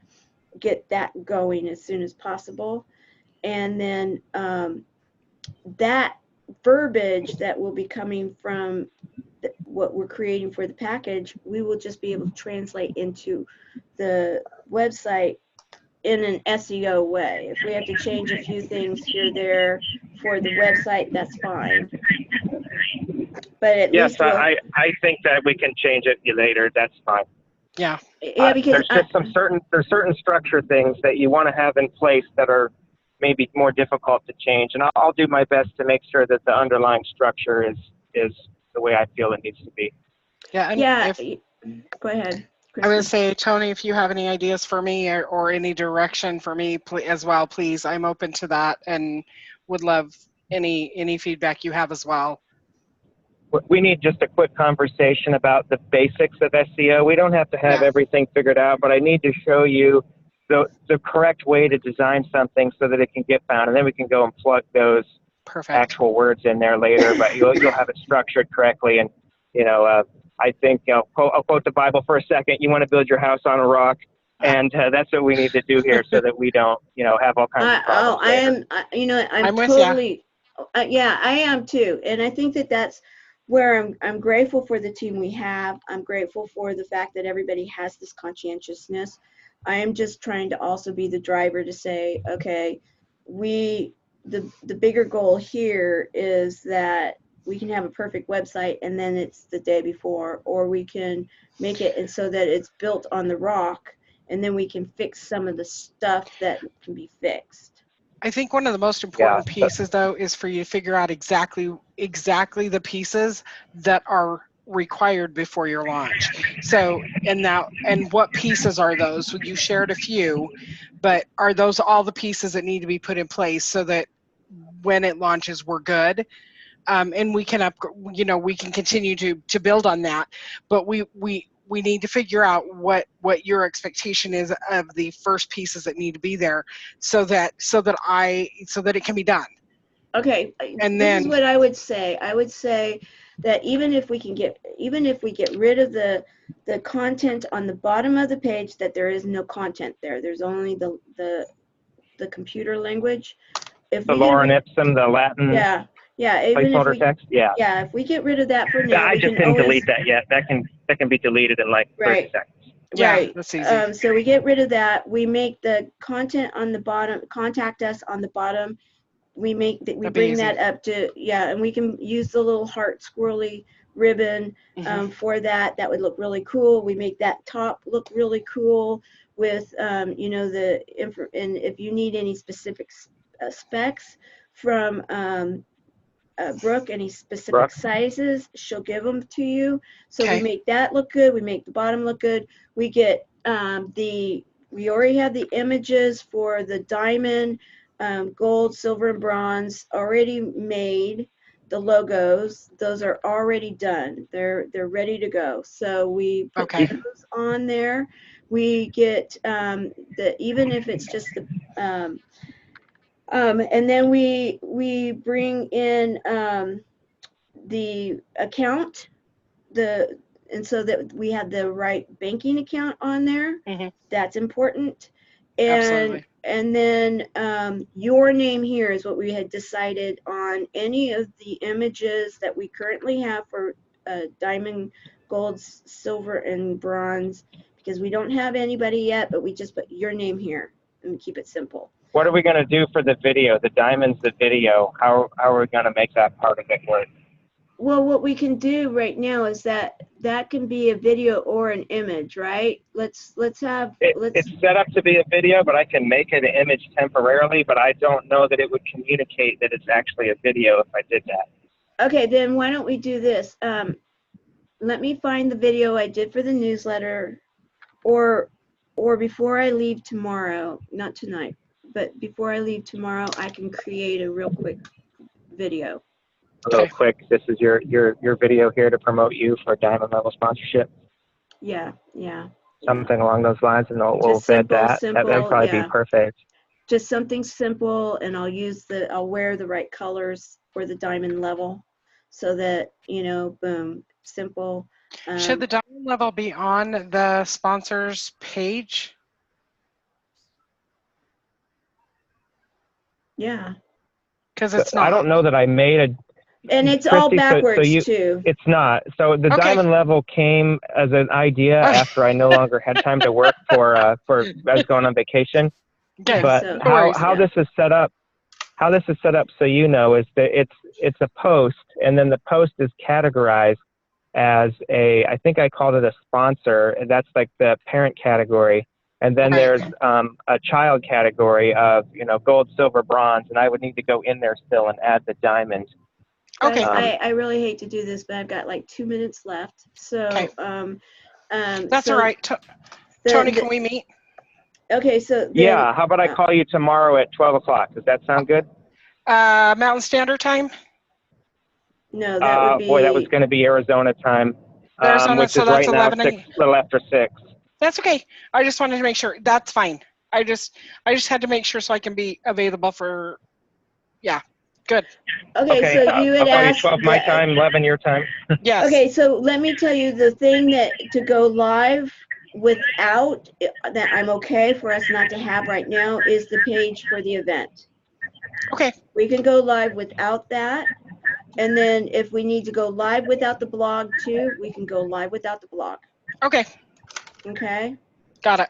[SPEAKER 2] get that going as soon as possible. And then that verbiage that will be coming from what we're creating for the package, we will just be able to translate into the website in an SEO way. If we have to change a few things here or there for the website, that's fine. But at least
[SPEAKER 4] I think that we can change it later. That's fine.
[SPEAKER 2] Yeah, because
[SPEAKER 4] there's just certain structure things that you want to have in place that are maybe more difficult to change, and I'll do my best to make sure that the underlying structure is the way I feel it needs to be.
[SPEAKER 3] Yeah.
[SPEAKER 2] Go ahead, Christy.
[SPEAKER 3] I would say, Tony, if you have any ideas for me or any direction for me as well, please, I'm open to that and would love any feedback you have as well.
[SPEAKER 4] We need just a quick conversation about the basics of SEO. We don't have to have everything figured out, but I need to show you the correct way to design something so that it can get found, and then we can go and plug those actual words in there later. But you'll have it structured correctly, and you know, I think, you know, I'll quote the Bible for a second. You want to build your house on a rock, and that's what we need to do here, so that we don't, you know, have all kinds of problems.
[SPEAKER 2] I'm totally. Yeah, I am too, and I think that that's where I'm grateful for the team we have. I'm grateful for the fact that everybody has this conscientiousness. I am just trying to also be the driver to say, okay, the bigger goal here is that we can have a perfect website and then it's the day before, or we can make it and so that it's built on the rock, and then we can fix some of the stuff that can be fixed.
[SPEAKER 3] I think one of the most important pieces, though, is for you to figure out exactly the pieces that are required before your launch. So, and what pieces are those? You shared a few, but are those all the pieces that need to be put in place so that when it launches, we're good? And we can we can continue to build on that, but we need to figure out what your expectation is of the first pieces that need to be there so that it can be done.
[SPEAKER 2] Okay,
[SPEAKER 3] and
[SPEAKER 2] this
[SPEAKER 3] then
[SPEAKER 2] is what I would say. I would say that even if we get rid of the content on the bottom of the page, that there is no content there. There's only the computer language. If
[SPEAKER 4] the lorem ipsum, the Latin placeholder text.
[SPEAKER 2] Yeah, if we get rid of that for now,
[SPEAKER 4] I just didn't delete that yet. That can be deleted in like 30 seconds.
[SPEAKER 2] Right.
[SPEAKER 3] Yeah, that's easy.
[SPEAKER 2] So we get rid of that. We make the content on the bottom, contact us on the bottom. We bring that up to, and we can use the little heart squirrely ribbon for that. That would look really cool. We make that top look really cool with, and if you need any specific specs from Brooke, any specific sizes, she'll give them to you. So we make that look good. We make the bottom look good. We get we already have the images for the diamond, gold, silver, and bronze already made. The logos, those are already done. They're ready to go. So we put those on there. We get even if it's just the and then we bring in the account, and so that we have the right banking account on there. That's important.
[SPEAKER 3] Absolutely.
[SPEAKER 2] And then your name here is what we had decided on any of the images that we currently have for diamond, gold, silver, and bronze, because we don't have anybody yet, but we just put your name here and keep it simple.
[SPEAKER 4] What are we going to do for the video? The diamonds, the video. How are we going to make that part of it work?
[SPEAKER 2] Well, what we can do right now is that can be a video or an image, right? It's
[SPEAKER 4] set up to be a video, but I can make it an image temporarily, but I don't know that it would communicate that it's actually a video if I did that.
[SPEAKER 2] Okay, then why don't we do this? Let me find the video I did for the newsletter, or before I leave tomorrow, not tonight, but before I leave tomorrow, I can create a real quick video.
[SPEAKER 4] Real quick, this is your video here to promote you for diamond level sponsorship.
[SPEAKER 2] Yeah.
[SPEAKER 4] Something along those lines, and we'll vet that. That would probably be perfect.
[SPEAKER 2] Just something simple, and I'll wear the right colors for the diamond level, so that boom, simple.
[SPEAKER 3] Should the diamond level be on the sponsors page?
[SPEAKER 2] Yeah.
[SPEAKER 3] Because it's not.
[SPEAKER 4] I don't know that I made a.
[SPEAKER 2] And it's Christy, all backwards too.
[SPEAKER 4] It's not. So the diamond level came as an idea after I no longer had time to work for I was going on vacation. But how this is set up, so is that it's a post, and then the post is categorized as I think I called it a sponsor, and that's like the parent category. And then there's a child category of gold, silver, bronze, and I would need to go in there still and add the diamond.
[SPEAKER 2] Okay. I really hate to do this, but I've got like 2 minutes left. So
[SPEAKER 3] that's all right. Tony, can we meet?
[SPEAKER 2] Okay, so
[SPEAKER 4] how about I call you tomorrow at 12 o'clock? Does that sound good?
[SPEAKER 3] Mountain Standard Time?
[SPEAKER 2] No, that would be.
[SPEAKER 4] Boy, that was going to be Arizona time.
[SPEAKER 3] Arizona,
[SPEAKER 4] which
[SPEAKER 3] so
[SPEAKER 4] is
[SPEAKER 3] that's
[SPEAKER 4] right
[SPEAKER 3] 11.
[SPEAKER 4] Now, a little after 6.
[SPEAKER 3] That's okay. I just wanted to make sure. That's fine. I just had to make sure so I can be available for. Yeah. Good.
[SPEAKER 2] Okay, so you had
[SPEAKER 4] I'll
[SPEAKER 2] asked.
[SPEAKER 4] Call you 12 my time, 11 your time.
[SPEAKER 3] Yes.
[SPEAKER 2] Okay, so let me tell you the thing that to go live without that I'm okay for us not to have right now is the page for the event.
[SPEAKER 3] Okay.
[SPEAKER 2] We can go live without that, and then if we need to go live without the blog too, we can go live without the blog.
[SPEAKER 3] Okay.
[SPEAKER 2] Okay.
[SPEAKER 3] Got it.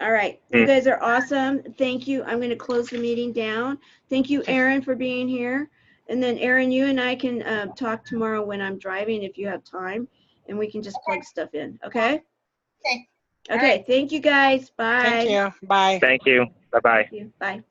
[SPEAKER 2] All right. You guys are awesome. Thank you. I'm going to close the meeting down. Thank you, Erin, for being here. And then, Erin, you and I can talk tomorrow when I'm driving if you have time, and we can just plug stuff in. Okay?
[SPEAKER 1] Okay.
[SPEAKER 2] Okay. Thank you, guys. Bye.
[SPEAKER 3] Thank you. Bye.
[SPEAKER 4] Thank you. Bye-bye.
[SPEAKER 2] Thank you. Bye.